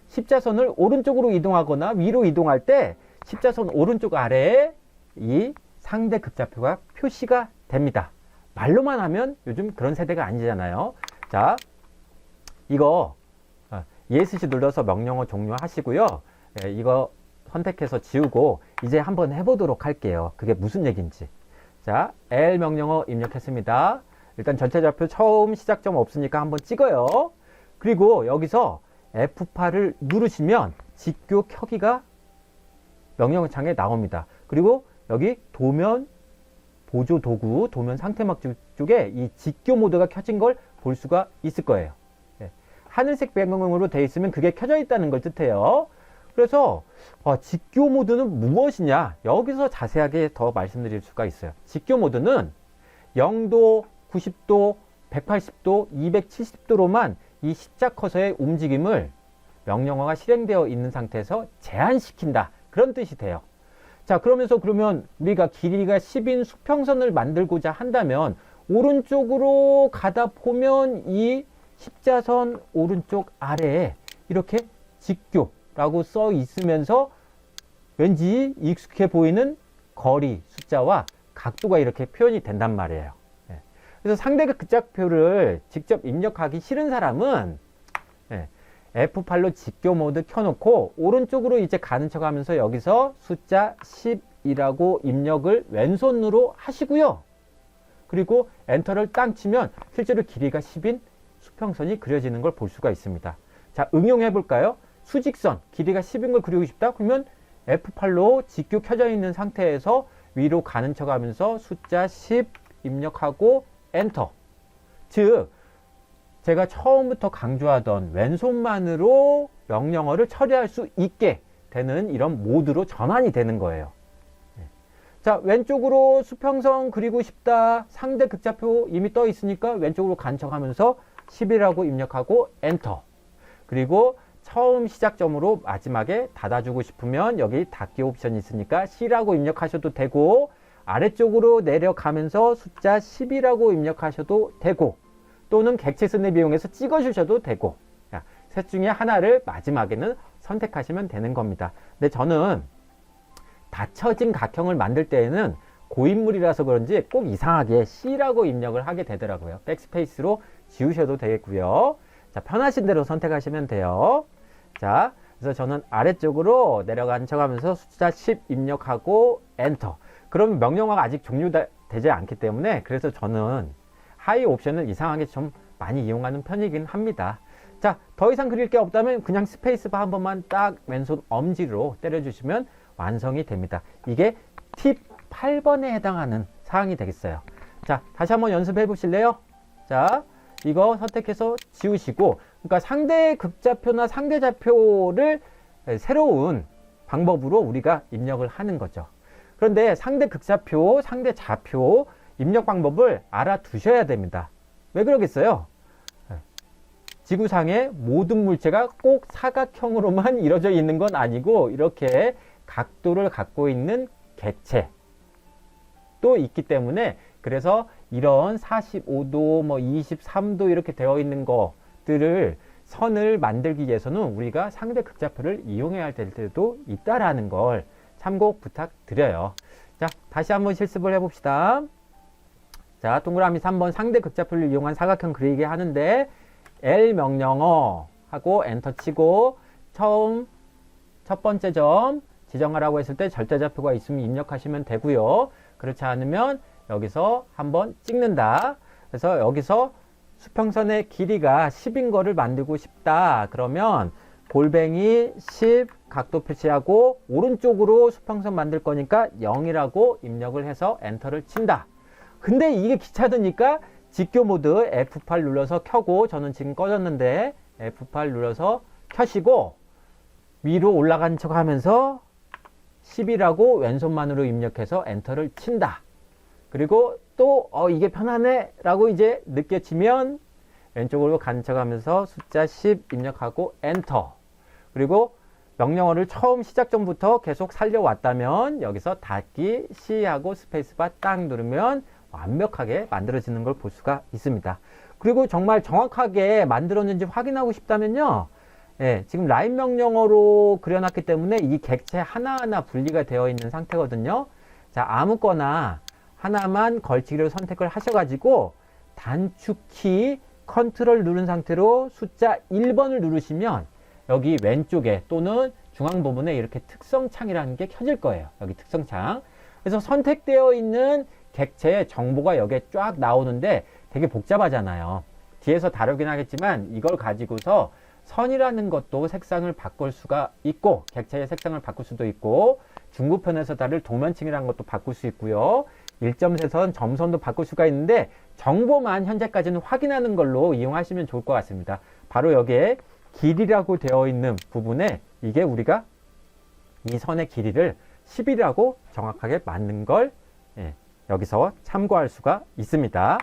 십자선을 오른쪽으로 이동하거나 위로 이동할 때 십자선 오른쪽 아래에 이 상대 극좌표가 표시가 됩니다. 말로만 하면 요즘 그런 세대가 아니잖아요. 자, 이거 ESC 눌러서 명령어 종료하시고요. 이거 선택해서 지우고 이제 한번 해보도록 할게요. 그게 무슨 얘기인지. 자, L 명령어 입력했습니다. 일단 전체 좌표 처음 시작점 없으니까 한번 찍어요. 그리고 여기서 F8을 누르시면 직교 켜기가 명령어 창에 나옵니다. 그리고 여기 도면 보조 도구, 도면 상태막 쪽에 이 직교 모드가 켜진 걸 볼 수가 있을 거예요. 하늘색 배경으로 되어 있으면 그게 켜져 있다는 걸 뜻해요. 그래서 직교 모드는 무엇이냐, 여기서 자세하게 더 말씀드릴 수가 있어요. 직교 모드는 0도, 90도, 180도, 270도로만 이 십자 커서의 움직임을 명령어가 실행되어 있는 상태에서 제한시킨다, 그런 뜻이 돼요. 자, 그러면 우리가 길이가 10인 수평선을 만들고자 한다면 오른쪽으로 가다 보면 이 십자선 오른쪽 아래에 이렇게 직교라고 써 있으면서 왠지 익숙해 보이는 거리 숫자와 각도가 이렇게 표현이 된단 말이에요. 그래서 상대가 극좌표를 직접 입력하기 싫은 사람은 F8로 직교 모드 켜놓고 오른쪽으로 이제 가는 척 하면서 여기서 숫자 10이라고 입력을 왼손으로 하시고요. 그리고 엔터를 땅 치면 실제로 길이가 10인 수평선이 그려지는 걸 볼 수가 있습니다. 자, 응용해 볼까요? 수직선 길이가 10인 걸 그리고 싶다? 그러면 F8로 직교 켜져 있는 상태에서 위로 가는 척 하면서 숫자 10 입력하고 엔터. 즉 제가 처음부터 강조하던 왼손만으로 명령어를 처리할 수 있게 되는 이런 모드로 전환이 되는 거예요. 자, 왼쪽으로 수평선 그리고 싶다. 상대 극좌표 이미 떠 있으니까 왼쪽으로 간척하면서 10이라고 입력하고 엔터. 그리고 처음 시작점으로 마지막에 닫아주고 싶으면 여기 닫기 옵션이 있으니까 C라고 입력하셔도 되고, 아래쪽으로 내려가면서 숫자 10이라고 입력하셔도 되고, 또는 객체 스냅 이용해서 찍어주셔도 되고, 자, 셋 중에 하나를 마지막에는 선택하시면 되는 겁니다. 근데 저는 닫혀진 각형을 만들 때에는 고인물이라서 그런지 꼭 이상하게 C라고 입력을 하게 되더라고요. 백스페이스로 지우셔도 되겠고요. 자, 편하신 대로 선택하시면 돼요. 자, 그래서 저는 아래쪽으로 내려간 척 하면서 숫자 10 입력하고 엔터. 그럼 명령어가 아직 종료되지 않기 때문에, 그래서 저는 하이 옵션을 이상하게 좀 많이 이용하는 편이긴 합니다. 자, 더 이상 그릴 게 없다면 그냥 스페이스바 한 번만 딱 왼손 엄지로 때려주시면 완성이 됩니다. 이게 팁 8번에 해당하는 사항이 되겠어요. 자, 다시 한번 연습해 보실래요? 자, 이거 선택해서 지우시고, 그러니까 상대 극좌표나 상대 좌표를 새로운 방법으로 우리가 입력을 하는 거죠. 그런데 상대 극좌표, 상대 좌표 입력 방법을 알아두셔야 됩니다. 왜 그러겠어요? 지구상의 모든 물체가 꼭 사각형으로만 이루어져 있는 건 아니고, 이렇게 각도를 갖고 있는 객체도 있기 때문에, 그래서 이런 45도, 23도 이렇게 되어 있는 것들을 선을 만들기 위해서는 우리가 상대 극좌표를 이용해야 할 때도 있다라는 걸 참고 부탁드려요. 자, 다시 한번 실습을 해봅시다. 자, 동그라미 3번 상대 극좌표를 이용한 사각형 그리기 하는데, L 명령어 하고 엔터 치고 처음 첫 번째 점 지정하라고 했을 때 절대좌표가 있으면 입력하시면 되고요. 그렇지 않으면 여기서 한번 찍는다. 그래서 여기서 수평선의 길이가 10인 거를 만들고 싶다. 그러면 골뱅이 10 각도 표시하고 오른쪽으로 수평선 만들 거니까 0이라고 입력을 해서 엔터를 친다. 근데 이게 귀찮으니까 직교 모드 F8 눌러서 켜고, 저는 지금 꺼졌는데 F8 눌러서 켜시고 위로 올라간 척 하면서 10이라고 왼손만으로 입력해서 엔터를 친다. 그리고 또 이게 편하네 라고 이제 느껴지면 왼쪽으로 간 척 하면서 숫자 10 입력하고 엔터. 그리고 명령어를 처음 시작점부터 계속 살려왔다면 여기서 닫기 C하고 스페이스바 딱 누르면 완벽하게 만들어지는 걸 볼 수가 있습니다. 그리고 정말 정확하게 만들었는지 확인하고 싶다면요, 지금 라인 명령어로 그려놨기 때문에 이 객체 하나하나 분리가 되어 있는 상태거든요. 자, 아무거나 하나만 걸치기를 선택을 하셔가지고 단축키 컨트롤 누른 상태로 숫자 1번을 누르시면 여기 왼쪽에 또는 중앙 부분에 이렇게 특성창이라는 게 켜질 거예요. 여기 특성창. 그래서 선택되어 있는 객체의 정보가 여기에 쫙 나오는데 되게 복잡하잖아요. 뒤에서 다루긴 하겠지만 이걸 가지고서 선이라는 것도 색상을 바꿀 수가 있고, 객체의 색상을 바꿀 수도 있고, 중구편에서 다를 도면층이라는 것도 바꿀 수 있고요. 일점세선, 점선도 바꿀 수가 있는데 정보만 현재까지는 확인하는 걸로 이용하시면 좋을 것 같습니다. 바로 여기에 길이라고 되어 있는 부분에 이게 우리가 이 선의 길이를 10이라고 정확하게 맞는 걸 여기서 참고할 수가 있습니다.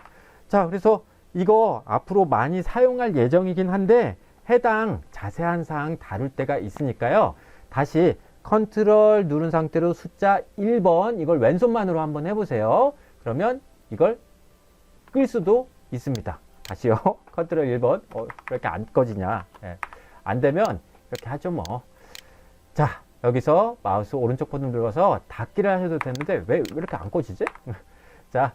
자, 그래서 이거 앞으로 많이 사용할 예정이긴 한데 해당 자세한 사항 다룰 때가 있으니까요. 다시 컨트롤 누른 상태로 숫자 1번 이걸 왼손만으로 한번 해보세요. 그러면 이걸 끌 수도 있습니다. 다시요. 컨트롤 1번. 왜 이렇게 안 꺼지냐. 안 되면 이렇게 하죠 뭐. 자, 여기서 마우스 오른쪽 버튼 눌러서 닫기를 하셔도 되는데 왜 이렇게 안 꺼지지? 자,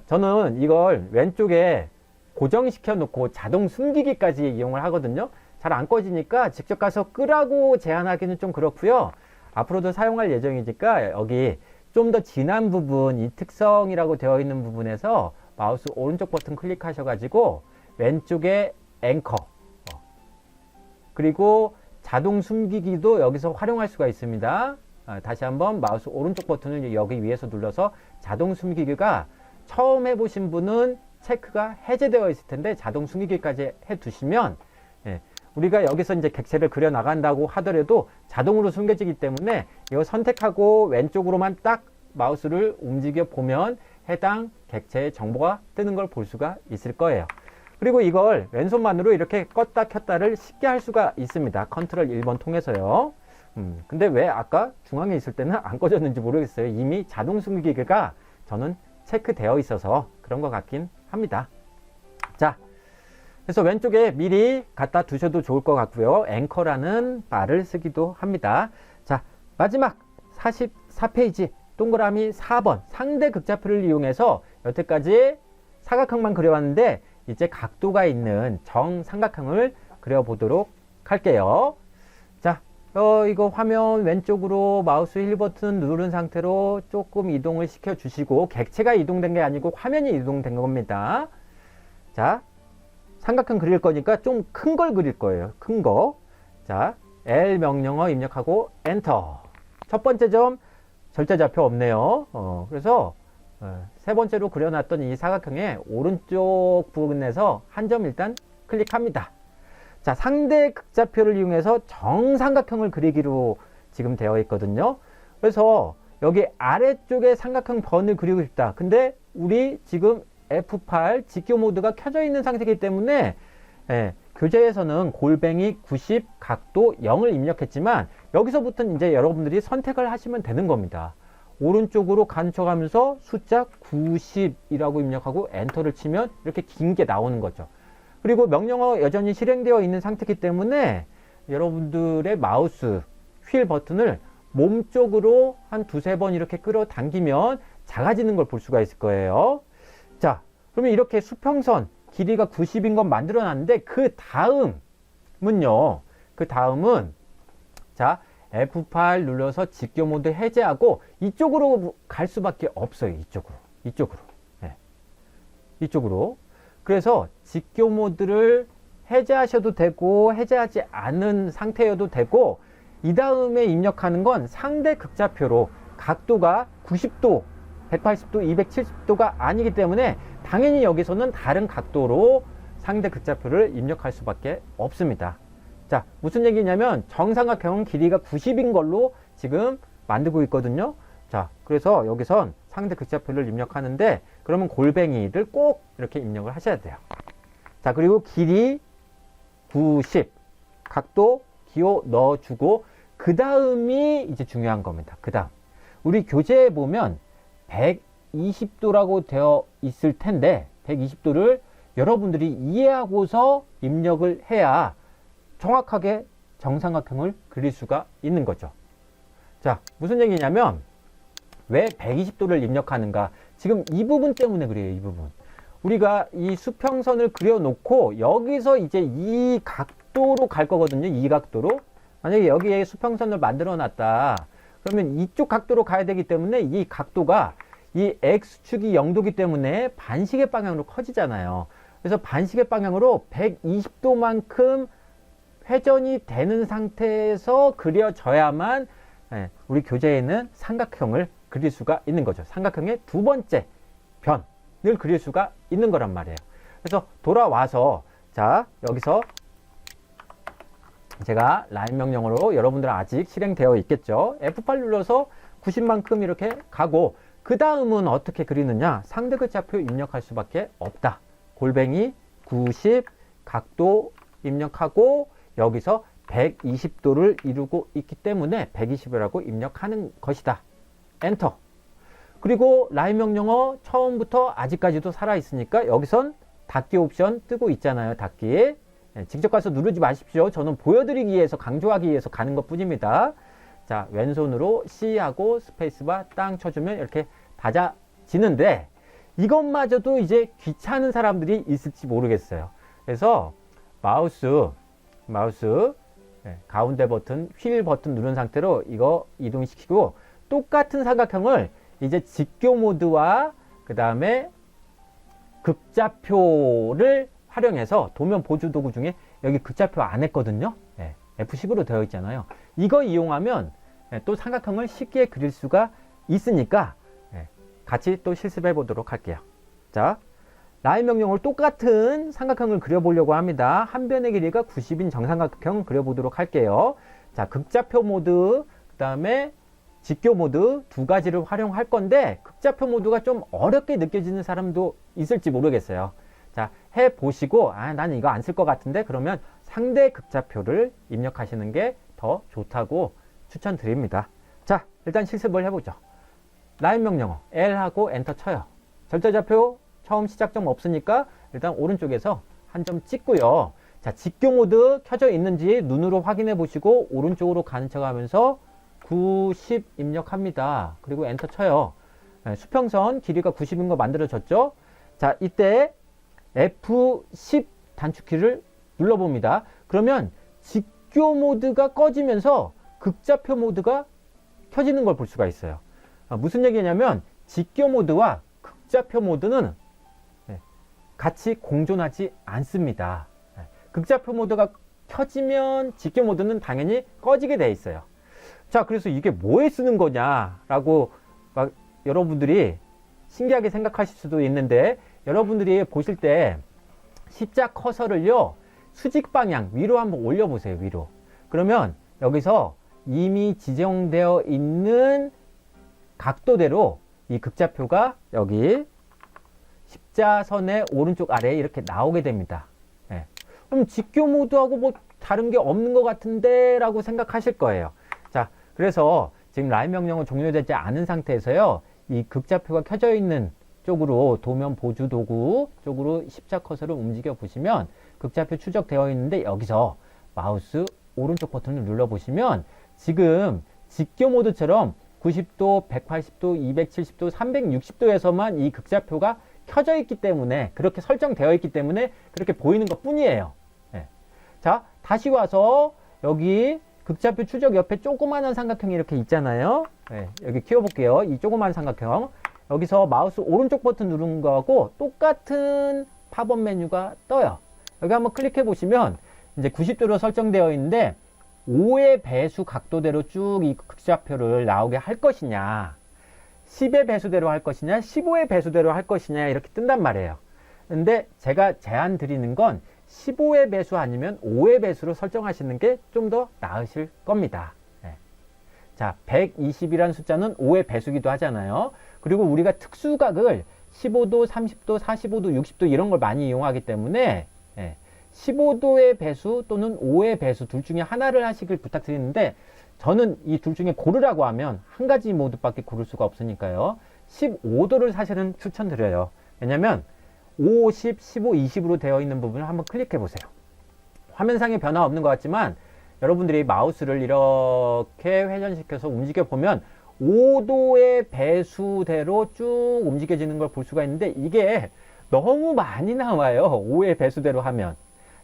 저는 이걸 왼쪽에 고정시켜 놓고 자동 숨기기까지 이용을 하거든요. 잘 안 꺼지니까 직접 가서 끄라고 제안하기는 좀 그렇고요. 앞으로도 사용할 예정이니까 여기 좀 더 진한 부분, 이 특성이라고 되어 있는 부분에서 마우스 오른쪽 버튼 클릭하셔가지고 왼쪽에 앵커, 그리고 자동 숨기기도 여기서 활용할 수가 있습니다. 다시 한번 마우스 오른쪽 버튼을 여기 위에서 눌러서 자동 숨기기가 처음 해보신 분은 체크가 해제되어 있을 텐데 자동 숨기기까지 해두시면 우리가 여기서 이제 객체를 그려 나간다고 하더라도 자동으로 숨겨지기 때문에 이거 선택하고 왼쪽으로만 딱 마우스를 움직여 보면 해당 객체의 정보가 뜨는 걸 볼 수가 있을 거예요. 그리고 이걸 왼손만으로 이렇게 껐다 켰다를 쉽게 할 수가 있습니다. 컨트롤 1번 통해서요. 근데 왜 아까 중앙에 있을 때는 안 꺼졌는지 모르겠어요. 이미 자동 숨기기가 저는 체크되어 있어서 그런 것 같긴 합니다. 자, 그래서 왼쪽에 미리 갖다 두셔도 좋을 것 같고요. 앵커라는 말을 쓰기도 합니다. 자, 마지막 44페이지 동그라미 4번 상대 극좌표를 이용해서 여태까지 사각형만 그려왔는데 이제 각도가 있는 정삼각형을 그려보도록 할게요. 자, 이거 화면 왼쪽으로 마우스 휠 버튼 누른 상태로 조금 이동을 시켜 주시고 객체가 이동된 게 아니고 화면이 이동된 겁니다. 자, 삼각형 그릴 거니까 좀 큰 걸 그릴 거예요. 큰 거. 자, L 명령어 입력하고 엔터. 첫 번째 점 절대좌표 없네요. 그래서 세 번째로 그려놨던 이 사각형의 오른쪽 부분에서 한 점 일단 클릭합니다. 자, 상대 극좌표를 이용해서 정삼각형을 그리기로 지금 되어 있거든요. 그래서 여기 아래쪽에 삼각형 번을 그리고 싶다. 근데 우리 지금 F8 직교 모드가 켜져 있는 상태이기 때문에 교재에서는 골뱅이 90 각도 0을 입력했지만 여기서부터는 이제 여러분들이 선택을 하시면 되는 겁니다. 오른쪽으로 간척하면서 숫자 90이라고 입력하고 엔터를 치면 이렇게 긴 게 나오는 거죠. 그리고 명령어 여전히 실행되어 있는 상태이기 때문에 여러분들의 마우스 휠 버튼을 몸쪽으로 한 두세 번 이렇게 끌어당기면 작아지는 걸 볼 수가 있을 거예요. 자, 그러면 이렇게 수평선 길이가 90인 건 만들어 놨는데 그 다음은 자, F8 눌러서 직교 모드 해제하고 이쪽으로 갈 수밖에 없어요. 이쪽으로. 그래서 직교 모드를 해제하셔도 되고 해제하지 않은 상태여도 되고 이 다음에 입력하는 건 상대 극좌표로 각도가 90도, 180도, 270도가 아니기 때문에 당연히 여기서는 다른 각도로 상대 극좌표를 입력할 수밖에 없습니다. 자, 무슨 얘기냐면 정삼각형은 길이가 90인 걸로 지금 만들고 있거든요. 자, 그래서 여기선 상대 극좌표를 입력하는데 그러면 골뱅이를 꼭 이렇게 입력을 하셔야 돼요. 자, 그리고 길이 90 각도 기호 넣어주고 그 다음이 이제 중요한 겁니다. 그 다음 우리 교재에 보면 120도라고 되어 있을 텐데 120도를 여러분들이 이해하고서 입력을 해야 정확하게 정삼각형을 그릴 수가 있는 거죠. 자, 무슨 얘기냐면 왜 120도를 입력하는가? 지금 이 부분 때문에 그래요. 이 부분. 우리가 이 수평선을 그려놓고 여기서 이제 이 각도로 갈 거거든요. 이 각도로. 만약에 여기에 수평선을 만들어 놨다. 그러면 이쪽 각도로 가야 되기 때문에 이 각도가 이 X축이 0도기 때문에 반시계 방향으로 커지잖아요. 그래서 반시계 방향으로 120도만큼 회전이 되는 상태에서 그려져야만 우리 교재에는 삼각형을 그릴 수가 있는 거죠. 삼각형의 두 번째 변을 그릴 수가 있는 거란 말이에요. 그래서 돌아와서 자, 여기서 제가 라인 명령어로 여러분들은 아직 실행되어 있겠죠. F8 눌러서 90만큼 이렇게 가고 그 다음은 어떻게 그리느냐? 상대 극좌표 입력할 수밖에 없다. 골뱅이 90 각도 입력하고 여기서 120도를 이루고 있기 때문에 120이라고 입력하는 것이다. 엔터. 그리고 라인 명령어 처음부터 아직까지도 살아있으니까 여기선 닫기 옵션 뜨고 있잖아요. 닫기. 직접 가서 누르지 마십시오. 저는 보여드리기 위해서 강조하기 위해서 가는 것 뿐입니다. 자, 왼손으로 C하고 스페이스바 땅 쳐주면 이렇게 닫아지는데 이것마저도 이제 귀찮은 사람들이 있을지 모르겠어요. 그래서 마우스 가운데 버튼, 휠 버튼 누른 상태로 이거 이동시키고 똑같은 삼각형을 이제 직교 모드와 그 다음에 극좌표를 활용해서 도면 보조 도구 중에 여기 극좌표 안 했거든요. 예, F10으로 되어 있잖아요. 이거 이용하면 또 삼각형을 쉽게 그릴 수가 있으니까 같이 또 실습해 보도록 할게요. 자, 라인 명령으로 똑같은 삼각형을 그려보려고 합니다. 한 변의 길이가 90인 정삼각형 그려보도록 할게요. 자, 극좌표 모드, 그 다음에 직교 모드 두 가지를 활용할 건데 극좌표 모드가 좀 어렵게 느껴지는 사람도 있을지 모르겠어요. 자, 해보시고 나는 이거 안 쓸 것 같은데 그러면 상대 극좌표를 입력하시는 게 더 좋다고 추천드립니다. 자, 일단 실습을 해보죠. 라인 명령어 L하고 엔터 쳐요. 절대좌표 처음 시작점 없으니까 일단 오른쪽에서 한 점 찍고요. 자, 직교 모드 켜져 있는지 눈으로 확인해 보시고 오른쪽으로 가는 척 하면서 90 입력합니다. 그리고 엔터 쳐요. 수평선 길이가 90인 거 만들어졌죠? 자, 이때 F10 단축키를 눌러봅니다. 그러면 직교 모드가 꺼지면서 극좌표 모드가 켜지는 걸 볼 수가 있어요. 무슨 얘기냐면 직교 모드와 극좌표 모드는 같이 공존하지 않습니다. 극좌표 모드가 켜지면 직교 모드는 당연히 꺼지게 돼 있어요. 자, 그래서 이게 뭐에 쓰는 거냐라고 막 여러분들이 신기하게 생각하실 수도 있는데 여러분들이 보실 때 십자 커서를요 수직 방향 위로 한번 올려보세요. 위로. 그러면 여기서 이미 지정되어 있는 각도대로 이 극좌표가 여기 십자선의 오른쪽 아래에 이렇게 나오게 됩니다. 그럼 직교 모드하고 뭐 다른 게 없는 것 같은데 라고 생각하실 거예요. 자, 그래서 지금 라인 명령은 종료되지 않은 상태에서요 이 극좌표가 켜져 있는 쪽으로 도면 보조 도구 쪽으로 십자 커서를 움직여 보시면 극좌표 추적되어 있는데 여기서 마우스 오른쪽 버튼을 눌러 보시면 지금 직교 모드처럼 90도, 180도, 270도, 360도에서만 이 극좌표가 켜져 있기 때문에 그렇게 설정되어 있기 때문에 그렇게 보이는 것 뿐이에요. 자, 다시 와서 여기 극좌표 추적 옆에 조그마한 삼각형이 이렇게 있잖아요. 여기 키워볼게요. 이 조그마한 삼각형. 여기서 마우스 오른쪽 버튼 누른 거하고 똑같은 팝업 메뉴가 떠요. 여기 한번 클릭해 보시면 이제 90도로 설정되어 있는데 5의 배수 각도대로 쭉 이 극좌표를 나오게 할 것이냐 10의 배수대로 할 것이냐 15의 배수대로 할 것이냐 이렇게 뜬단 말이에요. 근데 제가 제안 드리는 건 15의 배수 아니면 5의 배수로 설정하시는 게 좀 더 나으실 겁니다. 자, 120이라는 숫자는 5의 배수기도 하잖아요. 그리고 우리가 특수각을 15도, 30도, 45도, 60도 이런 걸 많이 이용하기 때문에 15도의 배수 또는 5의 배수 둘 중에 하나를 하시길 부탁드리는데 저는 이 둘 중에 고르라고 하면 한 가지 모드밖에 고를 수가 없으니까요. 15도를 사실은 추천드려요. 왜냐면 5, 10, 15, 20으로 되어 있는 부분을 한번 클릭해 보세요. 화면상에 변화 없는 것 같지만 여러분들이 마우스를 이렇게 회전시켜서 움직여 보면 5도의 배수대로 쭉 움직여지는 걸 볼 수가 있는데 이게 너무 많이 나와요. 5의 배수대로 하면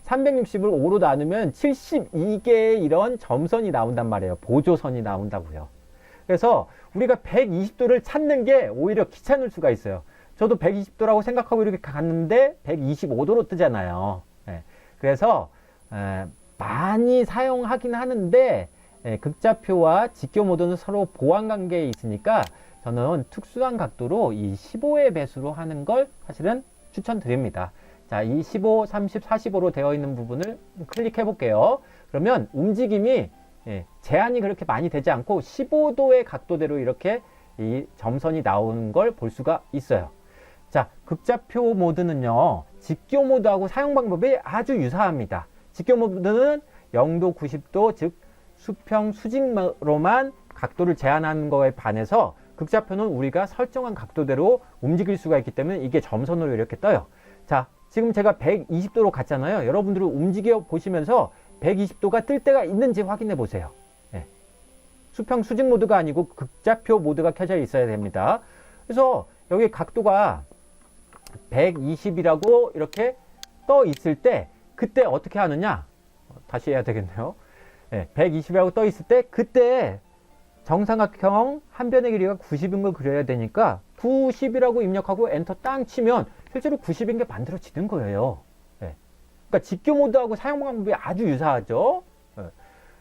360을 5로 나누면 72개의 이런 점선이 나온단 말이에요. 보조선이 나온다고요. 그래서 우리가 120도를 찾는 게 오히려 귀찮을 수가 있어요. 저도 120도라고 생각하고 이렇게 갔는데 125도로 뜨잖아요. 그래서 많이 사용하긴 하는데 극좌표와 직교 모드는 서로 보완 관계에 있으니까 저는 특수한 각도로 이 15의 배수로 하는 걸 사실은 추천드립니다. 자, 이 15, 30, 45로 되어 있는 부분을 클릭해 볼게요. 그러면 움직임이 제한이 그렇게 많이 되지 않고 15도의 각도대로 이렇게 이 점선이 나오는 걸 볼 수가 있어요. 자, 극좌표 모드는요, 직교 모드하고 사용 방법이 아주 유사합니다. 직교 모드는 0도, 90도, 즉 수평, 수직로만 각도를 제한하는 거에 반해서 극좌표는 우리가 설정한 각도대로 움직일 수가 있기 때문에 이게 점선으로 이렇게 떠요. 자, 지금 제가 120도로 갔잖아요. 여러분들은 움직여 보시면서 120도가 뜰 때가 있는지 확인해 보세요. 수평, 수직 모드가 아니고 극좌표 모드가 켜져 있어야 됩니다. 그래서 여기 각도가 120이라고 이렇게 떠 있을 때 그때 어떻게 하느냐? 다시 해야 되겠네요. 120이라고 떠 있을 때 그때 정삼각형 한 변의 길이가 90인 걸 그려야 되니까 90이라고 입력하고 엔터 땅 치면 실제로 90인 게 만들어지는 거예요. 그러니까 직교 모드하고 사용 방법이 아주 유사하죠.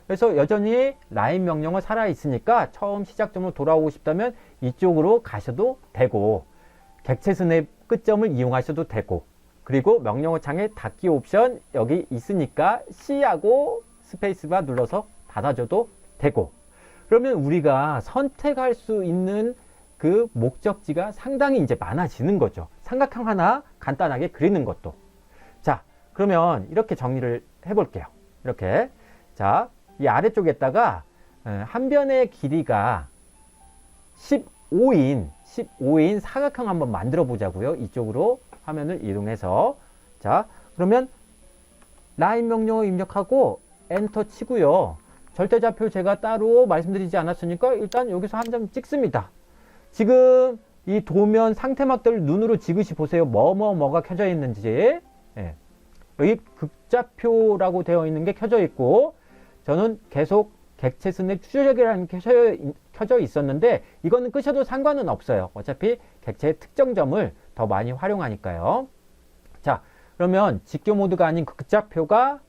그래서 여전히 라인 명령어 살아있으니까 처음 시작점으로 돌아오고 싶다면 이쪽으로 가셔도 되고, 객체 스냅 끝점을 이용하셔도 되고, 그리고 명령어 창에 닫기 옵션 여기 있으니까 C하고 스페이스바 눌러서 닫아줘도 되고, 그러면 우리가 선택할 수 있는 그 목적지가 상당히 이제 많아지는 거죠. 삼각형 하나 간단하게 그리는 것도. 자, 그러면 이렇게 정리를 해볼게요. 이렇게. 자, 이 아래쪽에다가 한 변의 길이가 15인 사각형 한번 만들어 보자고요. 이쪽으로 화면을 이동해서. 자, 그러면 라인 명령어 입력하고 엔터 치고요. 절대좌표 제가 따로 말씀드리지 않았으니까 일단 여기서 한 점 찍습니다. 지금 이 도면 상태막들을 눈으로 지그시 보세요. 뭐가 켜져 있는지. 예. 여기 극좌표라고 되어 있는 게 켜져 있고, 저는 계속 객체 스냅 추적이라는 게 켜져 있었는데 이거는 끄셔도 상관은 없어요. 어차피 객체의 특정점을 더 많이 활용하니까요. 자, 그러면 직교 모드가 아닌 극좌표가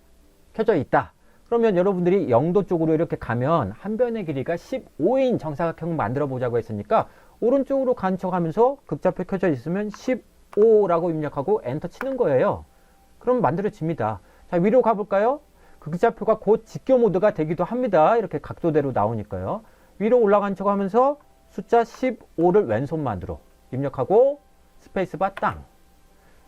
켜져 있다. 그러면 여러분들이 0도 쪽으로 이렇게 가면 한 변의 길이가 15인 정사각형 만들어 보자고 했으니까 오른쪽으로 간 척하면서 극좌표 켜져 있으면 15라고 입력하고 엔터 치는 거예요. 그럼 만들어집니다. 자, 위로 가볼까요? 극좌표가 곧 직교 모드가 되기도 합니다. 이렇게 각도대로 나오니까요. 위로 올라간 척 하면서 숫자 15를 왼손만으로 입력하고 스페이스바 땅.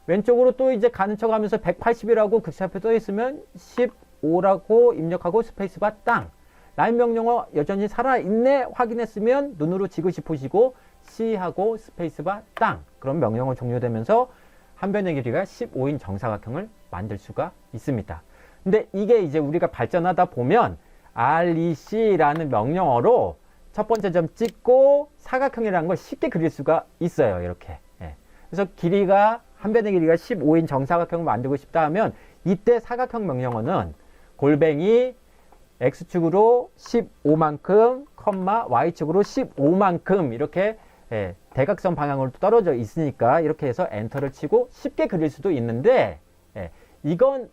왼쪽으로 또 이제 가는 척 하면서 180이라고 극좌표 떠 있으면 15라고 입력하고 스페이스바 땅. 라인 명령어 여전히 살아있네 확인했으면 눈으로 지그시 보시고 C하고 스페이스바 땅. 그럼 명령어 종료되면서 한 변의 길이가 15인 정사각형을 만들 수가 있습니다. 근데 이게 이제 우리가 발전하다 보면 REC라는 명령어로 첫 번째 점 찍고 사각형이라는 걸 쉽게 그릴 수가 있어요. 이렇게. 예. 그래서 한 변의 길이가 15인 정사각형을 만들고 싶다 하면 이때 사각형 명령어는 골뱅이 X축으로 15만큼, Y축으로 15만큼 이렇게 대각선 방향으로 떨어져 있으니까 이렇게 해서 엔터를 치고 쉽게 그릴 수도 있는데, 이건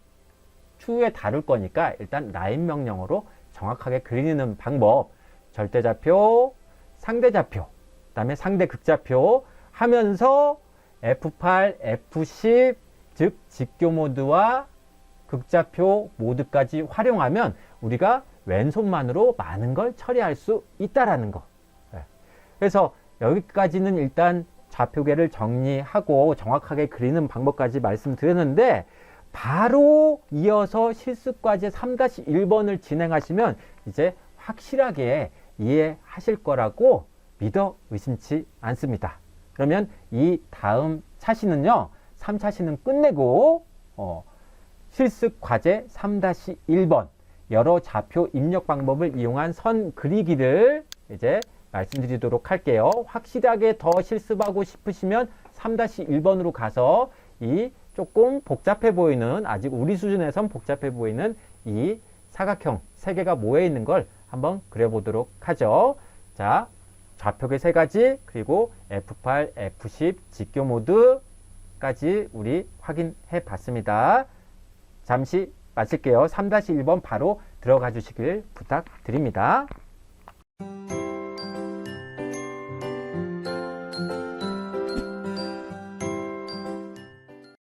추후에 다룰 거니까 일단 라인 명령어로 정확하게 그리는 방법, 절대좌표, 상대좌표, 그 다음에 상대극좌표 하면서 F8, F10, 즉 직교 모드와 극좌표 모드까지 활용하면 우리가 왼손만으로 많은 걸 처리할 수 있다라는 거. 그래서 여기까지는 일단 좌표계를 정리하고 정확하게 그리는 방법까지 말씀드렸는데, 바로 이어서 실습과제 3-1번을 진행하시면 이제 확실하게 이해하실 거라고 믿어 의심치 않습니다. 그러면 이 다음 차시는요, 3차시는 끝내고 실습과제 3-1번 여러 좌표 입력 방법을 이용한 선 그리기를 이제 말씀드리도록 할게요. 확실하게 더 실습하고 싶으시면 3-1번으로 가서 이 조금 복잡해 보이는, 아직 우리 수준에선 복잡해 보이는 이 사각형 3개가 모여 있는 걸 한번 그려보도록 하죠. 자, 좌표계 3가지, 그리고 F8, F10 직교 모드까지 우리 확인해 봤습니다. 잠시 마칠게요. 3-1번 바로 들어가 주시길 부탁드립니다.